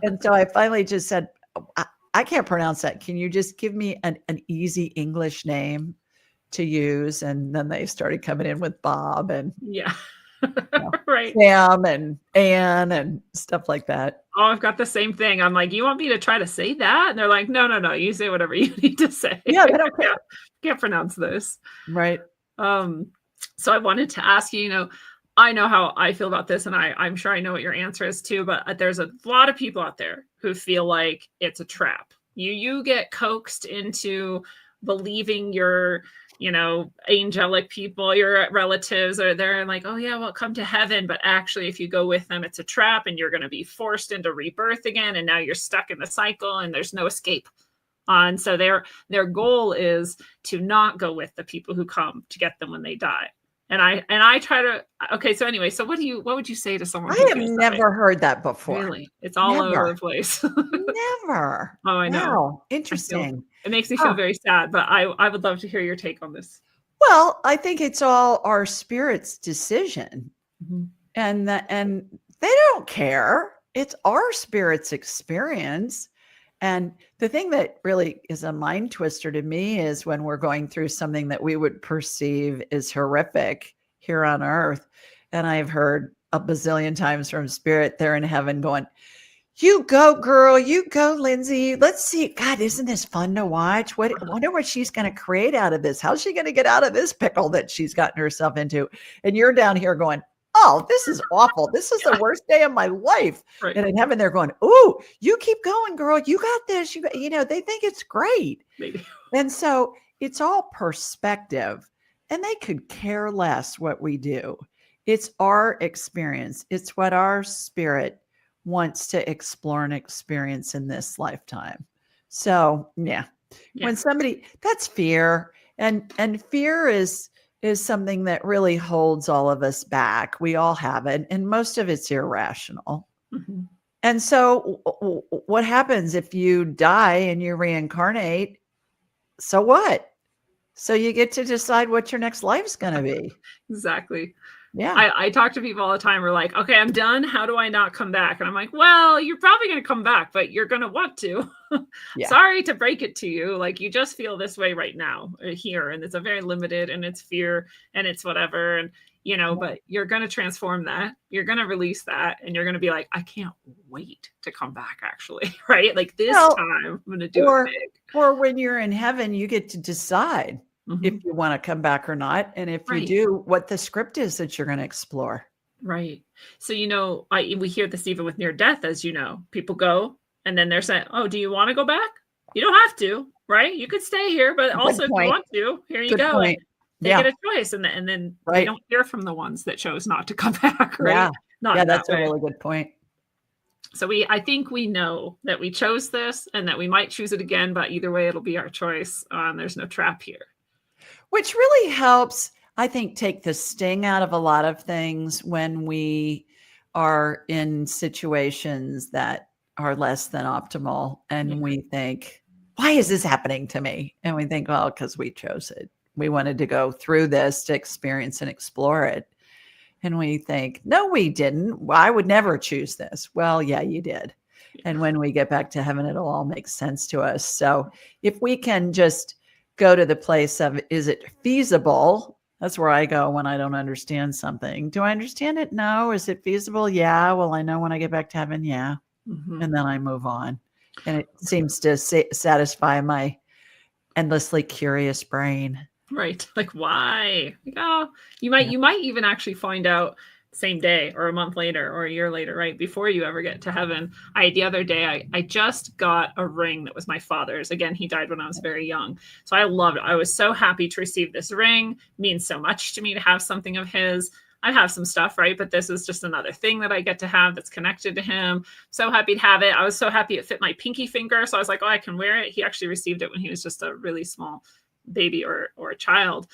And so I finally just said, "Oh, I can't pronounce that. Can you just give me an easy English name to use?" And then they started coming in with Bob and Yeah. know, Right. Sam and Anne and stuff like that. Oh, I've got the same thing. I'm like, "You want me to try to say that?" And they're like, "No, no, no. You say whatever you need to say. Yeah, they don't care. Can't pronounce this." Right. Um, so I wanted to ask you, I know how I feel about this, and I'm sure I know what your answer is too, but there's a lot of people out there who feel like it's a trap. You get coaxed into believing your, angelic people, your relatives, or they're like, "Oh yeah, well, come to heaven," but actually if you go with them, it's a trap and you're going to be forced into rebirth again, and now you're stuck in the cycle and there's no escape. And so their goal is to not go with the people who come to get them when they die. And I try to, okay, so anyway, so what would you say to someone I who have feels that way? never heard that before. Really? It's all over Never. the place. Never. Oh, I know. Wow. I feel Interesting. it makes me feel Huh. very sad, but I would love to hear your take on this. Well, I think it's all our spirit's decision. Mhm. And they don't care. It's our spirit's experience. And the thing that really is a mind twister to me is when we're going through something that we would perceive is horrific here on earth. And I've heard a bazillion times from spirit, they're in heaven going, "You go, girl. You go, Lindsay. Let's see. God, isn't this fun to watch? I wonder what she's going to create out of this. How's she going to get out of this pickle that she's gotten herself into?" And you're down here going, "Oh, this is awful. This is the worst day of my life." Right. And in heaven, they're going, "Oh, you keep going, girl. You got this. They think it's great." Maybe. And so it's all perspective, and they could care less what we do. It's our experience. It's what our spirit wants to explore and experience in this lifetime. So, yeah. When somebody, that's fear, and fear is something that really holds all of us back. We all have it, and most of it's irrational. Mhm. And so what happens if you die and you reincarnate? So what? So you get to decide what your next life's going to be. Exactly. Yeah. I talk to people all the time who are like, "Okay, I'm done. How do I not come back?" And I'm like, "Well, you're probably going to come back, but you're going to want to." Yeah. Sorry to break it to you. Like, you just feel this way right now here. And it's a very limited, and it's fear, and it's whatever. And, but you're going to transform that. You're going to release that. And you're going to be like, "I can't wait to come back," actually. Right? Like this time I'm going to do it big. Or when you're in heaven, you get to decide Mhm. if you want to come back or not. And if you Right. do, what the script is that you're going to explore. Right. So, we hear this even with near death, as you know, people go and then they're saying, "Oh, do you want to go back? You don't have to, right? You could stay here, but also if you want to, here you Good go." point. They Yeah. get a choice. And then we Right. don't hear from the ones that chose not to come back, right? Yeah. Not Yeah, in that that's a way. really good point. So I think we know that we chose this and that we might choose it again, but either way, it'll be our choice. There's no trap here. Which really helps, I think, take the sting out of a lot of things when we are in situations that are less than optimal and Yeah. we think, why is this happening to me? And we think, well, because we chose it. We wanted to go through this to experience and explore it. And we think, no, we didn't. Well, I would never choose this. Well, yeah, you did. And when we get back to heaven, it'll all make sense to us. So if we can just go to the place of, is it feasible? That's where I go when I don't understand something. Do I understand it? No. Is it feasible? Yeah. Well, I know when I get back to heaven, yeah. Mhm. And then I move on. And it seems to satisfy my endlessly curious brain. Right. Like, why? Like, oh, you might even actually find out same day or a month later or a year later, right? Before you ever get to heaven. The other day, I just got a ring that was my father's. Again, he died when I was very young. So I loved it. I was so happy to receive this ring. It means so much to me to have something of his. I have some stuff, right? But this is just another thing that I get to have that's connected to him. So happy to have it. I was so happy it fit my pinky finger. So I was like, oh, I can wear it. He actually received it when he was just a really small baby or a child.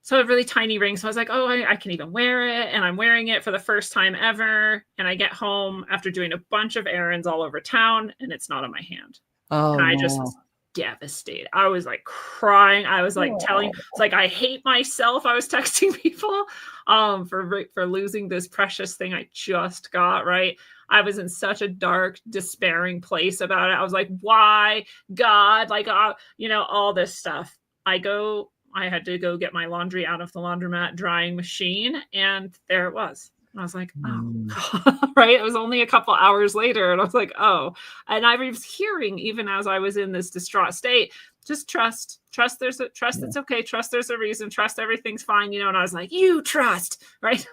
So a really tiny ring. So I was like, oh, I can even wear it. And I'm wearing it for the first time ever. And I get home after doing a bunch of errands all over town and it's not on my hand. Oh, and I just was devastated. I was like crying. I was like it's like, I hate myself. I was texting people for losing this precious thing I just got, right? I was in such a dark, despairing place about it. I was like, why, God? Like, all this stuff. I had to go get my laundry out of the laundromat drying machine, and there it was. And I was like, oh, right. It was only a couple hours later. And I was like, oh, and I was hearing, even as I was in this distraught state, just trust, it's okay. Trust there's a reason, trust everything's fine. And I was like, you trust, right?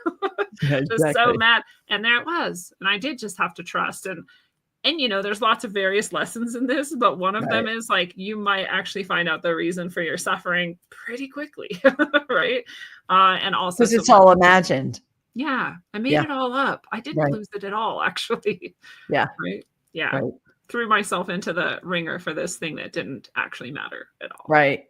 Yeah, just so mad. And there it was. And I did just have to trust. And there's lots of various lessons in this, but one of them is like, you might actually find out the reason for your suffering pretty quickly. Right. And also, because it's all imagined. Yeah, I made it all up. I didn't lose it at all, actually. Yeah. Right. Yeah. Right. Threw myself into the ringer for this thing that didn't actually matter at all. Right.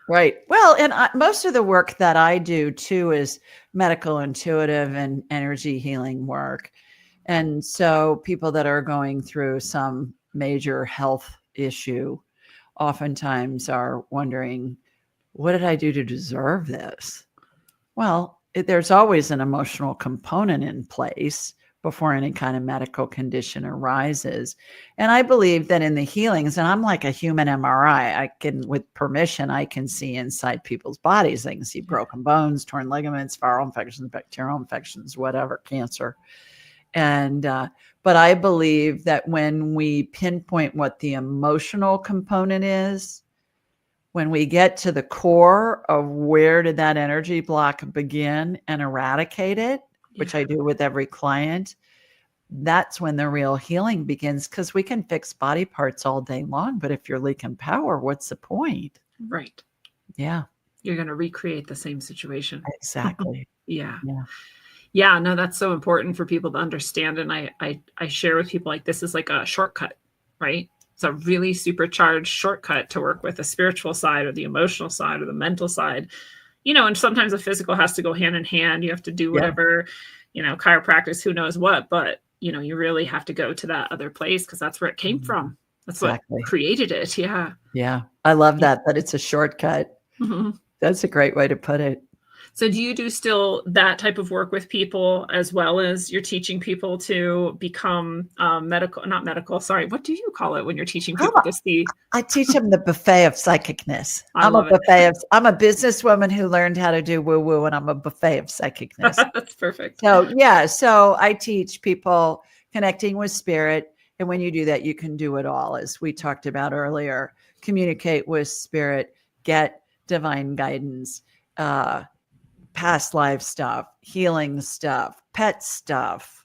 Right. Well, and most of the work that I do too is medical, intuitive, and energy healing work. And so people that are going through some major health issue oftentimes are wondering, what did I do to deserve this? Well, there's always an emotional component in place before any kind of medical condition arises. And I believe that in the healings, and I'm like a human MRI, with permission, I can see inside people's bodies. I can see broken bones, torn ligaments, viral infections, bacterial infections, whatever, cancer. And, but I believe that when we pinpoint what the emotional component is, when we get to the core of where did that energy block begin and eradicate it, which I do with every client, that's when the real healing begins, because we can fix body parts all day long. But if you're leaking power, what's the point? Right. Yeah. You're going to recreate the same situation. Exactly. Yeah. Yeah, no, that's so important for people to understand. And I share with people, like, this is like a shortcut, right? It's a really supercharged shortcut to work with the spiritual side or the emotional side or the mental side, and sometimes the physical has to go hand in hand. You have to do whatever, chiropractic, who knows what, but you really have to go to that other place because that's where it came from. That's what created it. Yeah. Yeah. I love that it's a shortcut. Mm-hmm. That's a great way to put it. So do you do still that type of work with people, as well as you're teaching people to become not medical, sorry. What do you call it when you're teaching people this? I teach them the buffet of psychicness. I'm a businesswoman who learned how to do woo-woo, and I'm a buffet of psychicness. That's perfect. So I teach people connecting with spirit. And when you do that, you can do it all, as we talked about earlier. Communicate with spirit, get divine guidance, past life stuff, healing stuff, pet stuff,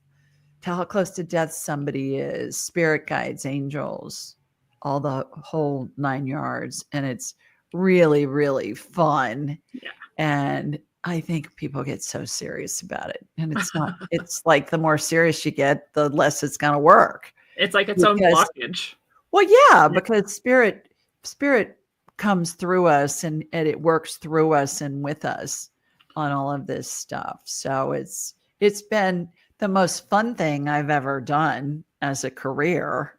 tell how close to death somebody is, spirit guides, angels, all the whole 9 yards. And it's really, really fun. Yeah. And I think people get so serious about it. And it's not, it's like the more serious you get, the less it's going to work. It's like its own blockage. Well, yeah, because spirit comes through us and it works through us and with us on all of this stuff. So it's been the most fun thing I've ever done as a career.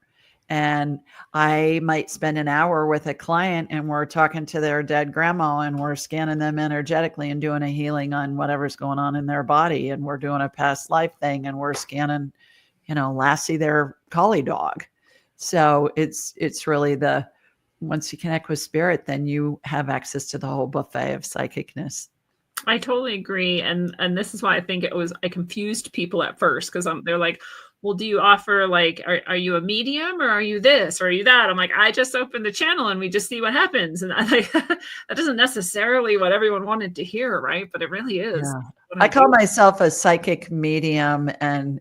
And I might spend an hour with a client and we're talking to their dead grandma and we're scanning them energetically and doing a healing on whatever's going on in their body. And we're doing a past life thing and we're scanning, Lassie, their collie dog. So it's really once you connect with spirit, then you have access to the whole buffet of psychicness. I totally agree. And this is why I think I confused people at first, because they're like, well, do you offer like, are you a medium or are you this or are you that? I'm like, I just opened the channel and we just see what happens. And that isn't necessarily what everyone wanted to hear, right? But it really is. Yeah. I call myself a psychic medium and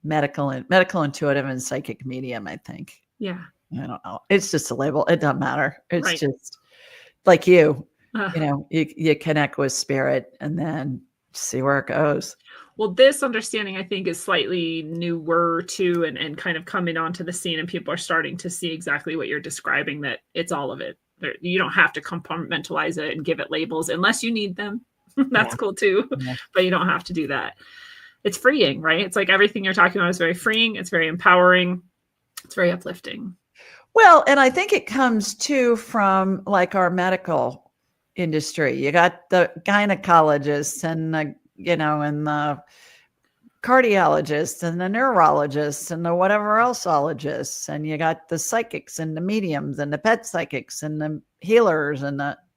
medical intuitive and psychic medium, I think. Yeah. I don't know. It's just a label. It doesn't matter. It's just like you connect with spirit and then see where it goes. Well, this understanding, I think, is slightly newer too, and kind of coming onto the scene, and people are starting to see exactly what you're describing, that it's all of it. You don't have to compartmentalize it and give it labels unless you need them. That's cool too. Yeah. But you don't have to do that. It's freeing, right? It's like everything you're talking about is very freeing. It's very empowering. It's very uplifting. Well, and I think it comes too from like our medical industry. You got the gynecologists and the cardiologists and the neurologists and the whatever elseologists, and you got the psychics and the mediums and the pet psychics and the healers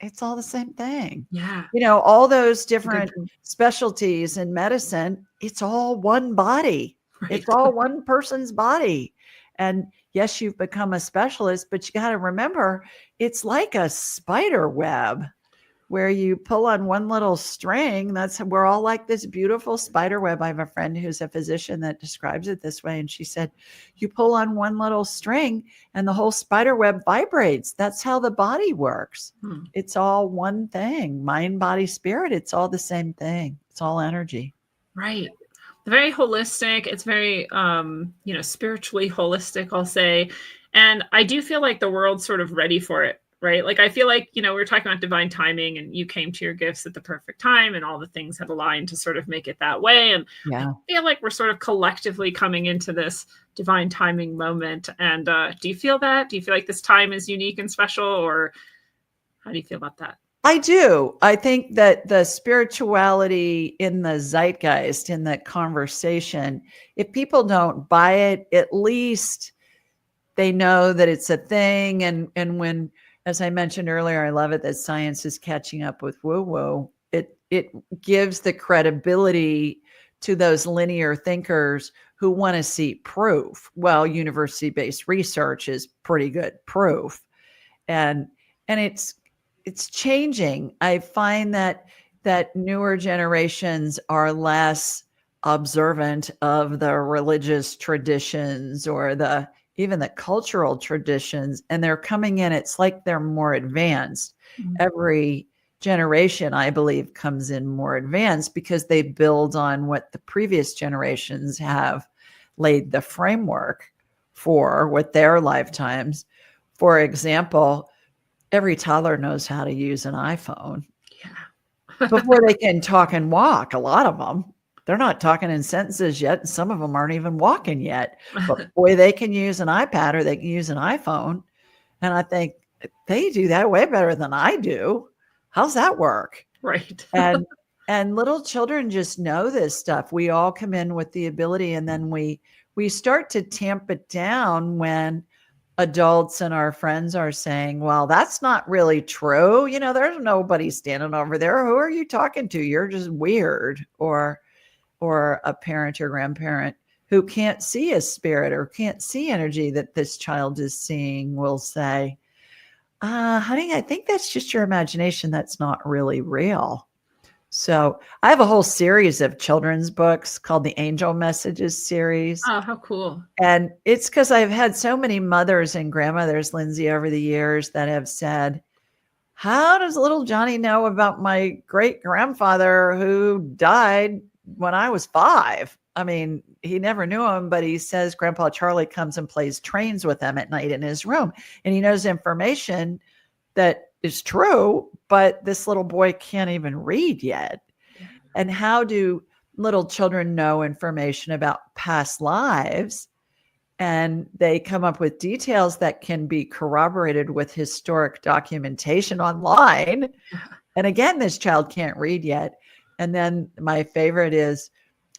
it's all the same thing. Yeah. All those different specialties in medicine, it's all one body. Right. It's all one person's body. And yes, you've become a specialist, but you got to remember, it's like a spider web where you pull on one little string. We're all like this beautiful spider web. I have a friend who's a physician that describes it this way. And she said, you pull on one little string and the whole spider web vibrates. That's how the body works. It's all one thing, mind, body, spirit. It's all the same thing. It's all energy. Right. Very holistic. It's very, spiritually holistic, I'll say. And I do feel like the world's sort of ready for it. Right. Like, I feel like, we were talking about divine timing and you came to your gifts at the perfect time and all the things had aligned to sort of make it that way. And I feel like we're sort of collectively coming into this divine timing moment. And do you feel that? Do you feel like this time is unique and special, or how do you feel about that? I do. I think that the spirituality in the zeitgeist, in the conversation, if people don't buy it, at least they know that it's a thing. And when, as I mentioned earlier, I love it that science is catching up with woo-woo. It gives the credibility to those linear thinkers who want to see proof. Well, university-based research is pretty good proof. And it's changing. I find that newer generations are less observant of the religious traditions or even the cultural traditions, and they're coming in. It's like they're more advanced. Mm-hmm. Every generation, I believe, comes in more advanced because they build on what the previous generations have laid the framework for with their lifetimes. For example, every toddler knows how to use an iPhone. Yeah. Before they can talk and walk, a lot of them. They're not talking in sentences yet. And some of them aren't even walking yet. But boy, they can use an iPad or they can use an iPhone. And I think they do that way better than I do. How's that work? Right. and little children just know this stuff. We all come in with the ability, and then we start to tamp it down when adults and our friends are saying, well, that's not really true. There's nobody standing over there. Who are you talking to? You're just weird. Or a parent or grandparent who can't see a spirit or can't see energy that this child is seeing will say, honey, I think that's just your imagination. That's not really real. So I have a whole series of children's books called the Angel Messages series. Oh, how cool. And it's because I've had so many mothers and grandmothers, Lindsay, over the years that have said, how does little Johnny know about my great grandfather who died when I was 5? I mean, he never knew him, but he says Grandpa Charlie comes and plays trains with him at night in his room. And he knows information that is true, but this little boy can't even read yet. And how do little children know information about past lives and they come up with details that can be corroborated with historic documentation online. And again, this child can't read yet. And then my favorite is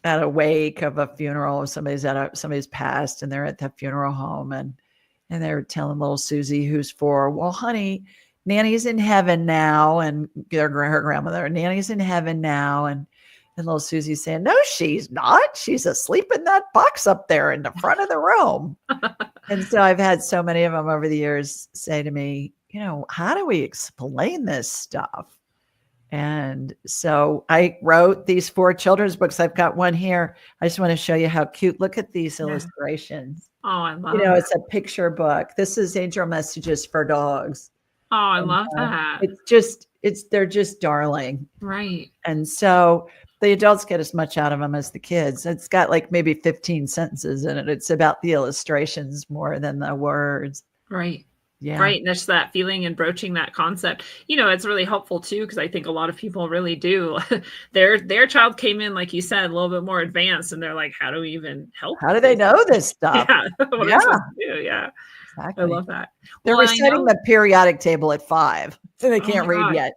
at a wake of a funeral. Somebody's passed, and they're at the funeral home, and they're telling little Susie, who's 4, well, honey, Nanny's in heaven now, and her grandmother, Nanny's in heaven now, and little Susie's saying, no, she's not. She's asleep in that box up there in the front of the room. And so I've had so many of them over the years say to me, how do we explain this stuff? And so I wrote these 4 children's books. I've got one here. I just want to show you how cute. Look at these illustrations. Oh, I love it. It's a picture book. This is Angel Messages for Dogs. Oh, I love that. They're just darling. Right. And so the adults get as much out of them as the kids. It's got like maybe 15 sentences in it. It's about the illustrations more than the words. Right. Yeah. Right. And that's that feeling and broaching that concept. It's really helpful too, because I think a lot of people really do. Their child came in, like you said, a little bit more advanced, and they're like, how do we even help? How do they know this stuff? Yeah. What am I supposed to do? Yeah. Exactly. I love that. They're reciting the periodic table at 5, so they can't read yet.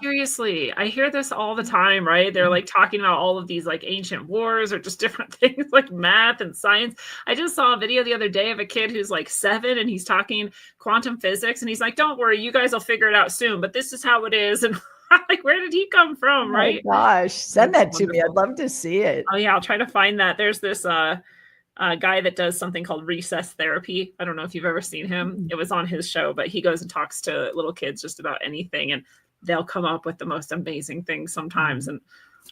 Seriously, I hear this all the time, right? They're like talking about all of these like ancient wars or just different things like math and science. I just saw a video the other day of a kid who's like 7, and he's talking quantum physics, and he's like, don't worry, you guys will figure it out soon, but this is how it is. And like, where did he come from? Right? Oh my gosh, send that to me. I'd love to see it. Oh yeah, I'll try to find that. There's this guy that does something called recess therapy. I don't know if you've ever seen him. It was on his show, but he goes and talks to little kids just about anything, and they'll come up with the most amazing things sometimes. And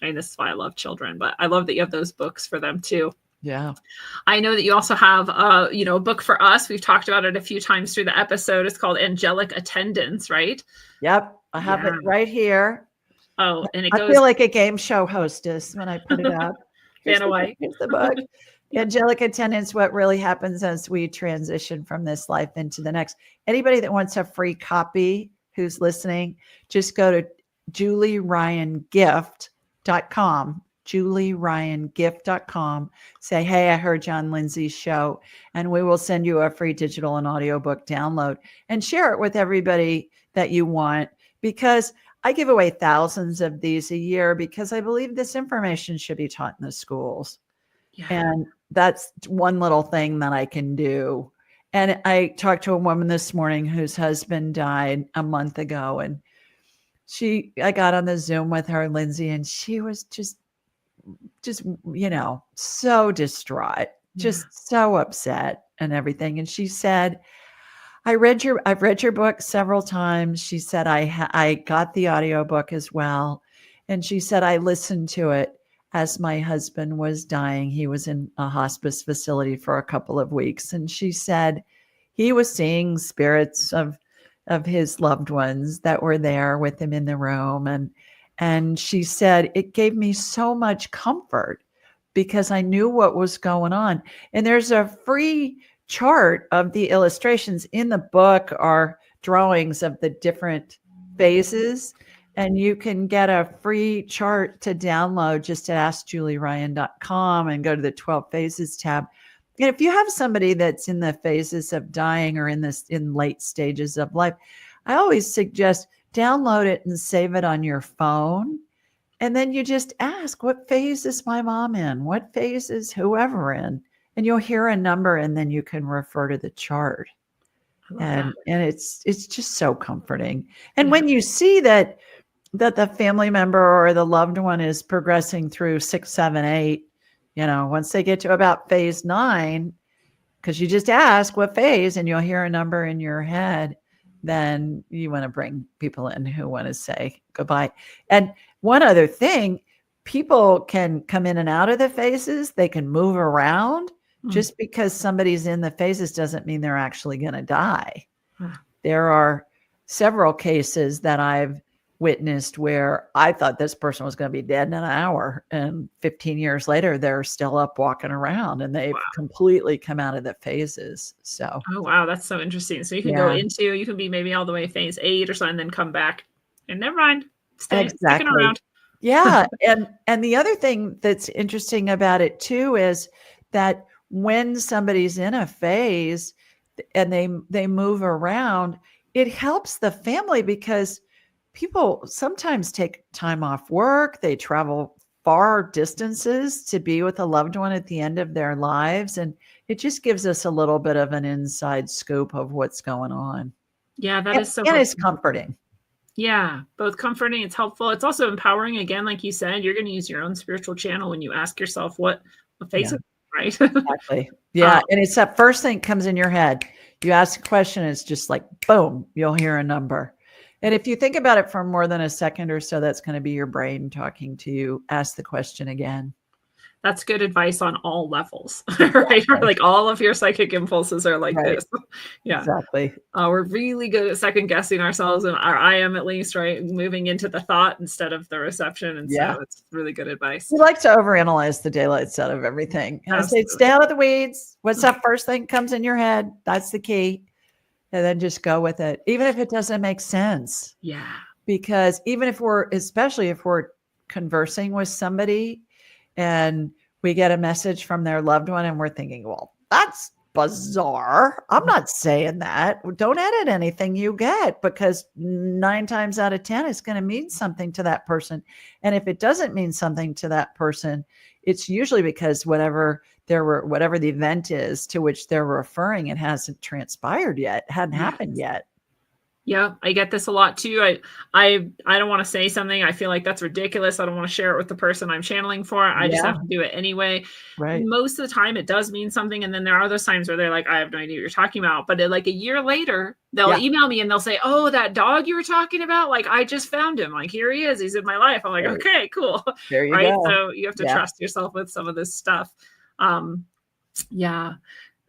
I mean, this is why I love children, but I love that you have those books for them too. Yeah. I know that you also have a book for us. We've talked about it a few times through the episode. It's called Angelic Attendants, right? Yep. I have it right here. Oh, and I feel like a game show hostess when I put it up. Here's the book. Angelic Attendants, what really happens as we transition from this life into the next. Anybody that wants a free copy who's listening, just go to julieryangift.com, julieryangift.com. Say, hey, I heard John Lindsay's show, and we will send you a free digital and audiobook download, and share it with everybody that you want, because I give away thousands of these a year because I believe this information should be taught in the schools. Yeah. And that's one little thing that I can do. And I talked to a woman this morning whose husband died a month ago, and I got on the Zoom with her, Lindsay, and she was just so distraught, just so upset and everything. And she said, I've read your book several times. She said, I got the audiobook as well. And she said, I listened to it as my husband was dying. He was in a hospice facility for a couple of weeks. And she said he was seeing spirits of his loved ones that were there with him in the room. And she said, it gave me so much comfort because I knew what was going on. And there's a free chart of the illustrations in the book, are drawings of the different phases. And you can get a free chart to download just at askjulieryan.com and go to the 12 phases tab. And if you have somebody that's in the phases of dying or in late stages of life, I always suggest download it and save it on your phone. And then you just ask, what phase is my mom in? What phase is whoever in? And you'll hear a number, and then you can refer to the chart. And it's just so comforting. And when you see that the family member or the loved one is progressing through 6, 7, 8, once they get to about phase 9, because you just ask what phase and you'll hear a number in your head, then you want to bring people in who want to say goodbye. And one other thing, people can come in and out of the phases. They can move around. Just because somebody's in the phases doesn't mean they're actually going to die. There are several cases that I've witnessed where I thought this person was going to be dead in an hour, and 15 years later, they're still up walking around, and they've completely come out of the phases. So, oh wow, that's so interesting. So you can go into, you can be maybe all the way phase 8 or something, and then come back, and never mind, stay sticking around. Yeah, and the other thing that's interesting about it too is that when somebody's in a phase and they move around, it helps the family because people sometimes take time off work. They travel far distances to be with a loved one at the end of their lives. And it just gives us a little bit of an inside scoop of what's going on. Yeah, that is so and it's helpful. comforting. Yeah, both comforting, it's helpful. It's also empowering. Again, like you said, you're going to use your own spiritual channel when you ask yourself what face Yeah. it, right? Exactly. Yeah. And it's that first thing that comes in your head. You ask a question, it's just like, boom, you'll hear a number. And if you think about it for more than a second or so, that's going to be your brain talking to you. Ask the question again. That's good advice on all levels, right? Like all of your psychic impulses are like Right. this. Yeah. Exactly. We're really good at second guessing ourselves, and I am at least, right? Moving into the thought instead of the reception. And so it's really good advice. We like to overanalyze the daylights out of everything. I say, stay out of the weeds. What's that first thing comes in your head? That's the key. And then just go with it, even if it doesn't make sense. Yeah. Because even if especially if we're conversing with somebody and we get a message from their loved one and we're thinking, well, that's bizarre. I'm not saying that. Don't edit anything you get, because 9 times out of 10, it's going to mean something to that person. And if it doesn't mean something to that person, it's usually because whatever the event is to which they're referring, it hasn't transpired yet, hadn't happened yet. Yeah, I get this a lot too. I don't want to say something. I feel like that's ridiculous. I don't want to share it with the person I'm channeling for. I just have to do it anyway. Right. Most of the time it does mean something. And then there are those times where they're like, I have no idea what you're talking about. But like a year later, they'll email me and they'll say, oh, that dog you were talking about, like, I just found him. Like, here he is. He's in my life. I'm like, okay, cool. There you right. go. So you have to trust yourself with some of this stuff. Yeah.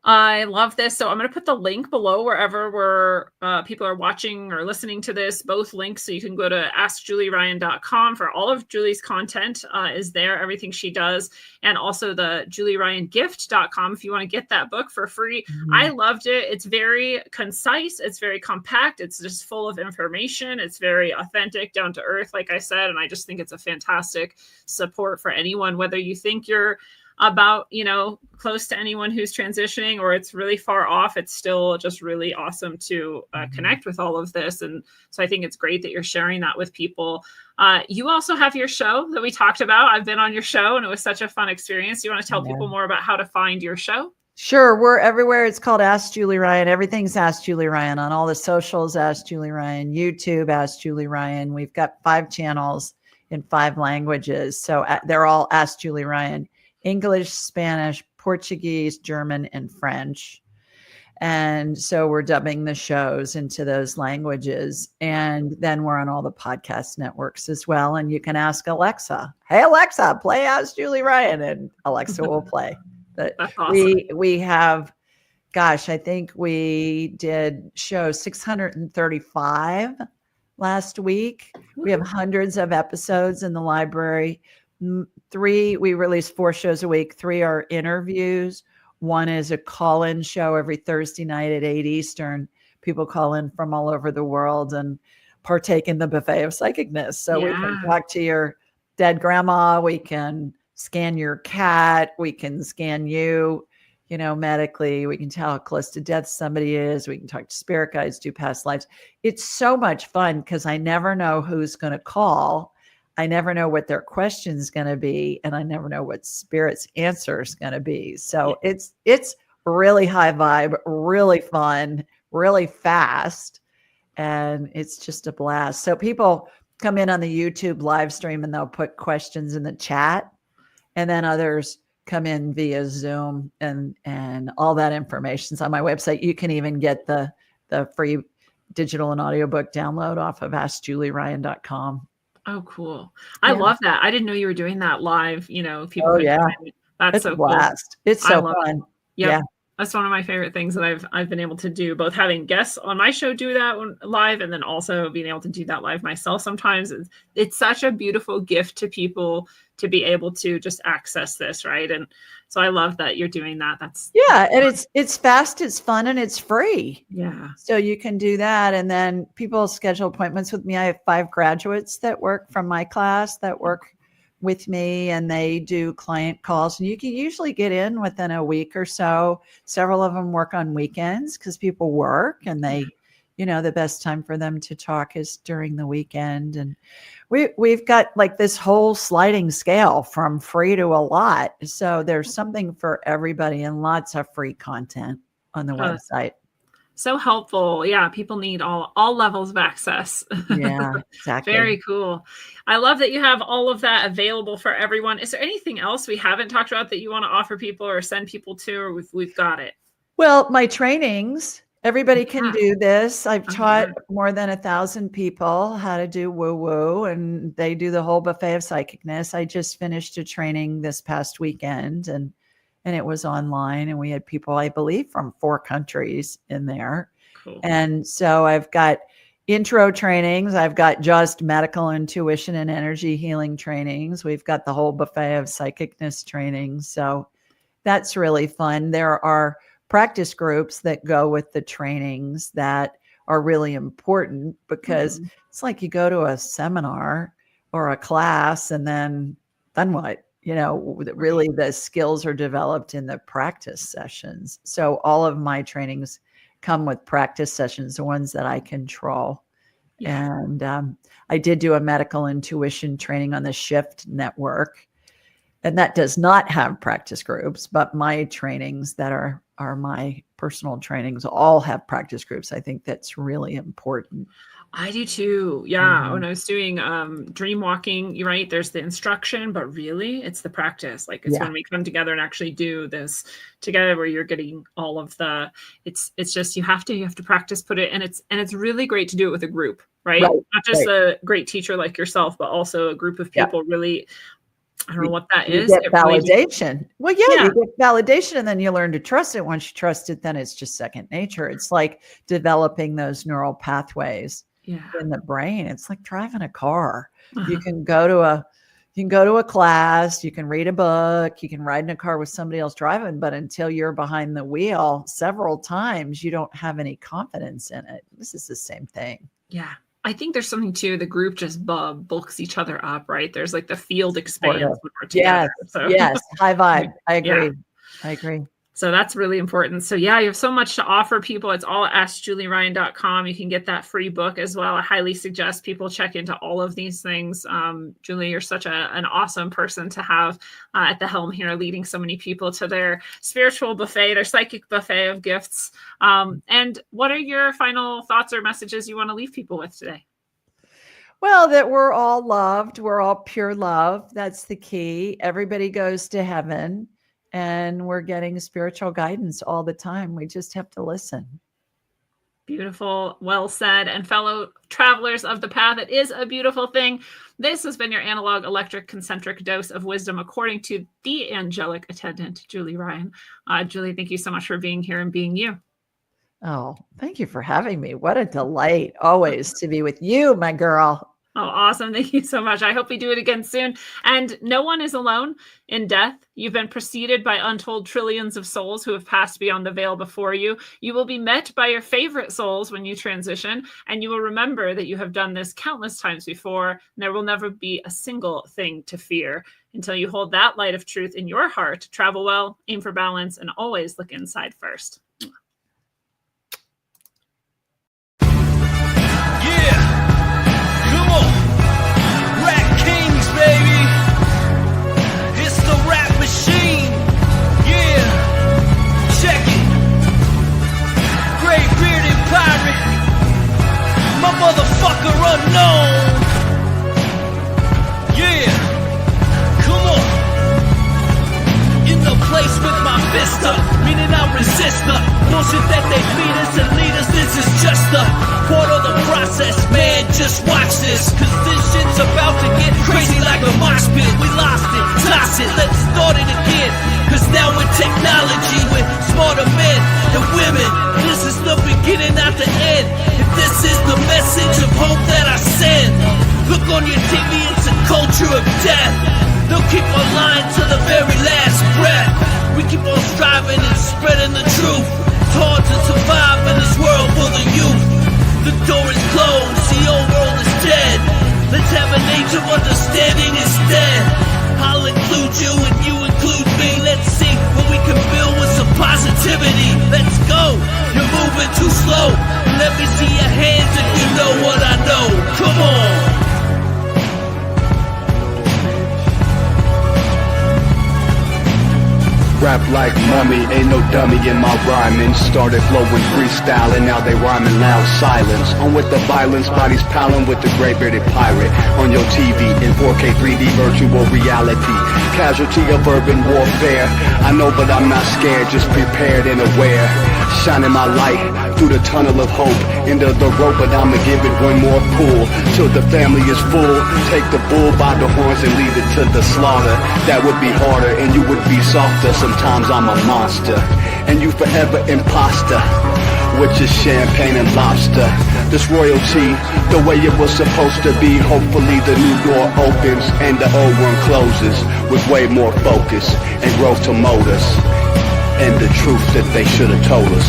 I love this. So I'm going to put the link below wherever people are watching or listening to this, both links. So you can go to askjulieryan.com for all of Julie's content is there, everything she does. And also the julieryangift.com if you want to get that book for free. Mm-hmm. I loved it. It's very concise. It's very compact. It's just full of information. It's very authentic, down to earth, like I said. And I just think it's a fantastic support for anyone, whether you think you're about, close to anyone who's transitioning or it's really far off. It's still just really awesome to connect with all of this. And so I think it's great that you're sharing that with people. You also have your show that we talked about. I've been on your show and it was such a fun experience. Do you want to tell people more about how to find your show? Sure. We're everywhere. It's called Ask Julie Ryan. Everything's Ask Julie Ryan on all the socials. Ask Julie Ryan, YouTube, Ask Julie Ryan. We've got 5 channels in 5 languages. So they're all Ask Julie Ryan. English, Spanish, Portuguese, German, and French. And so we're dubbing the shows into those languages. And then we're on all the podcast networks as well. And you can ask Alexa, hey, Alexa, play Ask Julie Ryan. And Alexa will play. But awesome. We have, I think we did show 635 last week. We have hundreds of episodes in the library. 3, we release 4 shows a week. 3 are interviews. 1 is a call-in show every Thursday night at 8 Eastern. People call in from all over the world and partake in the buffet of psychicness. So we can talk to your dead grandma. We can scan your cat. We can scan you, medically. We can tell how close to death somebody is. We can talk to spirit guides, do past lives. It's so much fun because I never know who's going to call. I never know what their question is going to be, and I never know what spirit's answer is going to be. So it's really high vibe, really fun, really fast, and it's just a blast. So people come in on the YouTube live stream and they'll put questions in the chat, and then others come in via Zoom, and all that information's on my website. You can even get the free digital and audiobook download off of AskJulieRyan.com. Oh, cool. I love that. I didn't know you were doing that live. People. Oh, that's it's so a blast. Cool. It's so fun. Yep. Yeah. That's one of my favorite things that I've been able to do, both having guests on my show do that live and then also being able to do that live myself sometimes. It's such a beautiful gift to people to be able to just access this, right? And so I love that you're doing that. And it's fast, it's fun, and it's free. Yeah. So you can do that. And then people schedule appointments with me. I have 5 graduates that work from my class that work with me, and they do client calls, and you can usually get in within a week or so. Several of them work on weekends because people work, and they, the best time for them to talk is during the weekend. And we've got like this whole sliding scale from free to a lot. So there's something for everybody and lots of free content on the website. So helpful. Yeah, people need all levels of access. Yeah, exactly. Very cool. I love that you have all of that available for everyone. Is there anything else we haven't talked about that you want to offer people or send people to, or we've got it? Well, my trainings, everybody can do this. I've taught more than 1,000 people how to do woo-woo, and they do the whole buffet of psychicness. I just finished a training this past weekend, and it was online, and we had people, I believe, from 4 countries in there. Cool. And so I've got intro trainings. I've got just medical intuition and energy healing trainings. We've got the whole buffet of psychicness trainings. So that's really fun. There are practice groups that go with the trainings that are really important, because it's like you go to a seminar or a class, and then what? Really the skills are developed in the practice sessions. So all of my trainings come with practice sessions, the ones that I control. Yeah. And I did do a medical intuition training on the Shift network, and that does not have practice groups, but my trainings that are my personal trainings all have practice groups. I think that's really important. I do too. Yeah. When I was doing dream walking, you're right, there's the instruction, but really it's the practice. Like it's when we come together and actually do this together, where you're getting all of the, it's just, you have to practice, put it, and it's really great to do it with a group, right? Not just a great teacher like yourself, but also a group of people really, I don't know what that is. You get validation. You get validation, and then you learn to trust it. Once you trust it, then it's just second nature. It's like developing those neural pathways in the brain. It's like driving a car. You can go to a class, you can read a book, you can ride in a car with somebody else driving, but until you're behind the wheel several times, you don't have any confidence in it. This is the same thing. Yeah. I think there's something too. The group just bulks each other up, right? There's like the field expands when we're together. Yes. High vibe. I agree. I agree. So that's really important. So yeah, you have so much to offer people. It's all at AskJulieRyan.com. You can get that free book as well. I highly suggest people check into all of these things. Julie, you're such an awesome person to have at the helm here, leading so many people to their spiritual buffet, their psychic buffet of gifts. And what are your final thoughts or messages you want to leave people with today? Well, that we're all loved. We're all pure love. That's the key. Everybody goes to heaven. And we're getting spiritual guidance all the time. We just have to listen. Beautiful. Well said. And fellow travelers of the path, it is a beautiful thing. This has been your analog electric concentric dose of wisdom, according to the angelic attendant, Julie Ryan. Julie, thank you so much for being here and being you. Oh, thank you for having me. What a delight always to be with you, my girl. Oh, awesome. Thank you so much. I hope we do it again soon. And no one is alone in death. You've been preceded by untold trillions of souls who have passed beyond the veil before you. You will be met by your favorite souls when you transition, and you will remember that you have done this countless times before, and there will never be a single thing to fear until you hold that light of truth in your heart. Travel well, aim for balance, and always look inside first. Baby, it's the rap machine. Yeah, check it. Gray bearded pirate, my motherfucker unknown. Yeah, come on. In the place with my fist up, meaning I resist the bullshit that they feed us and lead us. This is just a part of the process, man. Just watch this, cause this shit's about to get crazy like a mosh pit. We lost it, toss it, let's start it again. Cause now with technology, with smarter men and women, this is the beginning, not the end. If this is the message of hope that I send, look on your TV, it's a culture of death. They'll keep on lying to the very last breath. We keep on striving and spreading the truth. It's hard to survive in this world full of youth. The door is closed, the old world is dead. Let's have an age of understanding instead. rap like mummy, ain't no dummy in my rhyming. Started flowing freestyling, now they rhyming loud silence. On with the violence, bodies piling with the gray-bearded pirate. On your TV in 4K 3D virtual reality. Casualty of urban warfare. I know but I'm not scared, just prepared and aware. Shining my light through the tunnel of hope. Into the rope, but I'ma give it one more pull till the family is full. Take the bull by the horns and lead it to the slaughter. That would be harder and you would be softer. Sometimes I'm a monster and you forever imposter with your champagne and lobster. This royalty, the way it was supposed to be. Hopefully the new door opens and the old one closes with way more focus and growth to mold us, and the truth that they should have told us.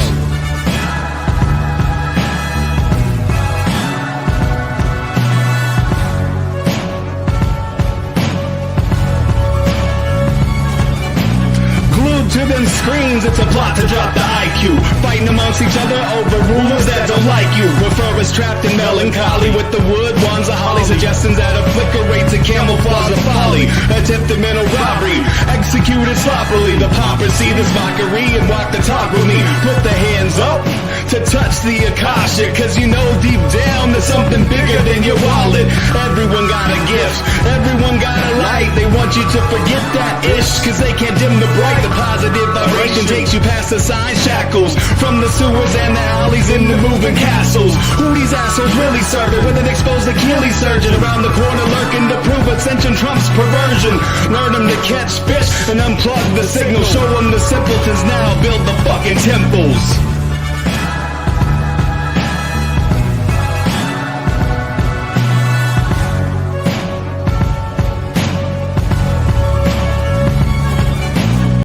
To them screens, it's a plot to drop the IQ. Fighting amongst each other over rulers that don't like you. Prefer us trapped in melancholy with the wood wands of holly. Suggestions that obliterate to camouflage the folly. Attempted mental robbery, executed sloppily. The paupers see this mockery and walk the talk with me. Put the hands up to touch the Akasha, cause you know deep down there's something bigger than your wallet. Everyone got a gift, everyone got a light. They want you to forget that ish, cause they can't dim the bright. The positive vibration takes you past the sign shackles, from the sewers and the alleys in the moving castles. Who these assholes really serving with an exposed Achilles surgeon around the corner lurking to prove ascension trumps perversion? Learn them to catch fish and unplug the signal. Show them the simpletons now build the fucking temples.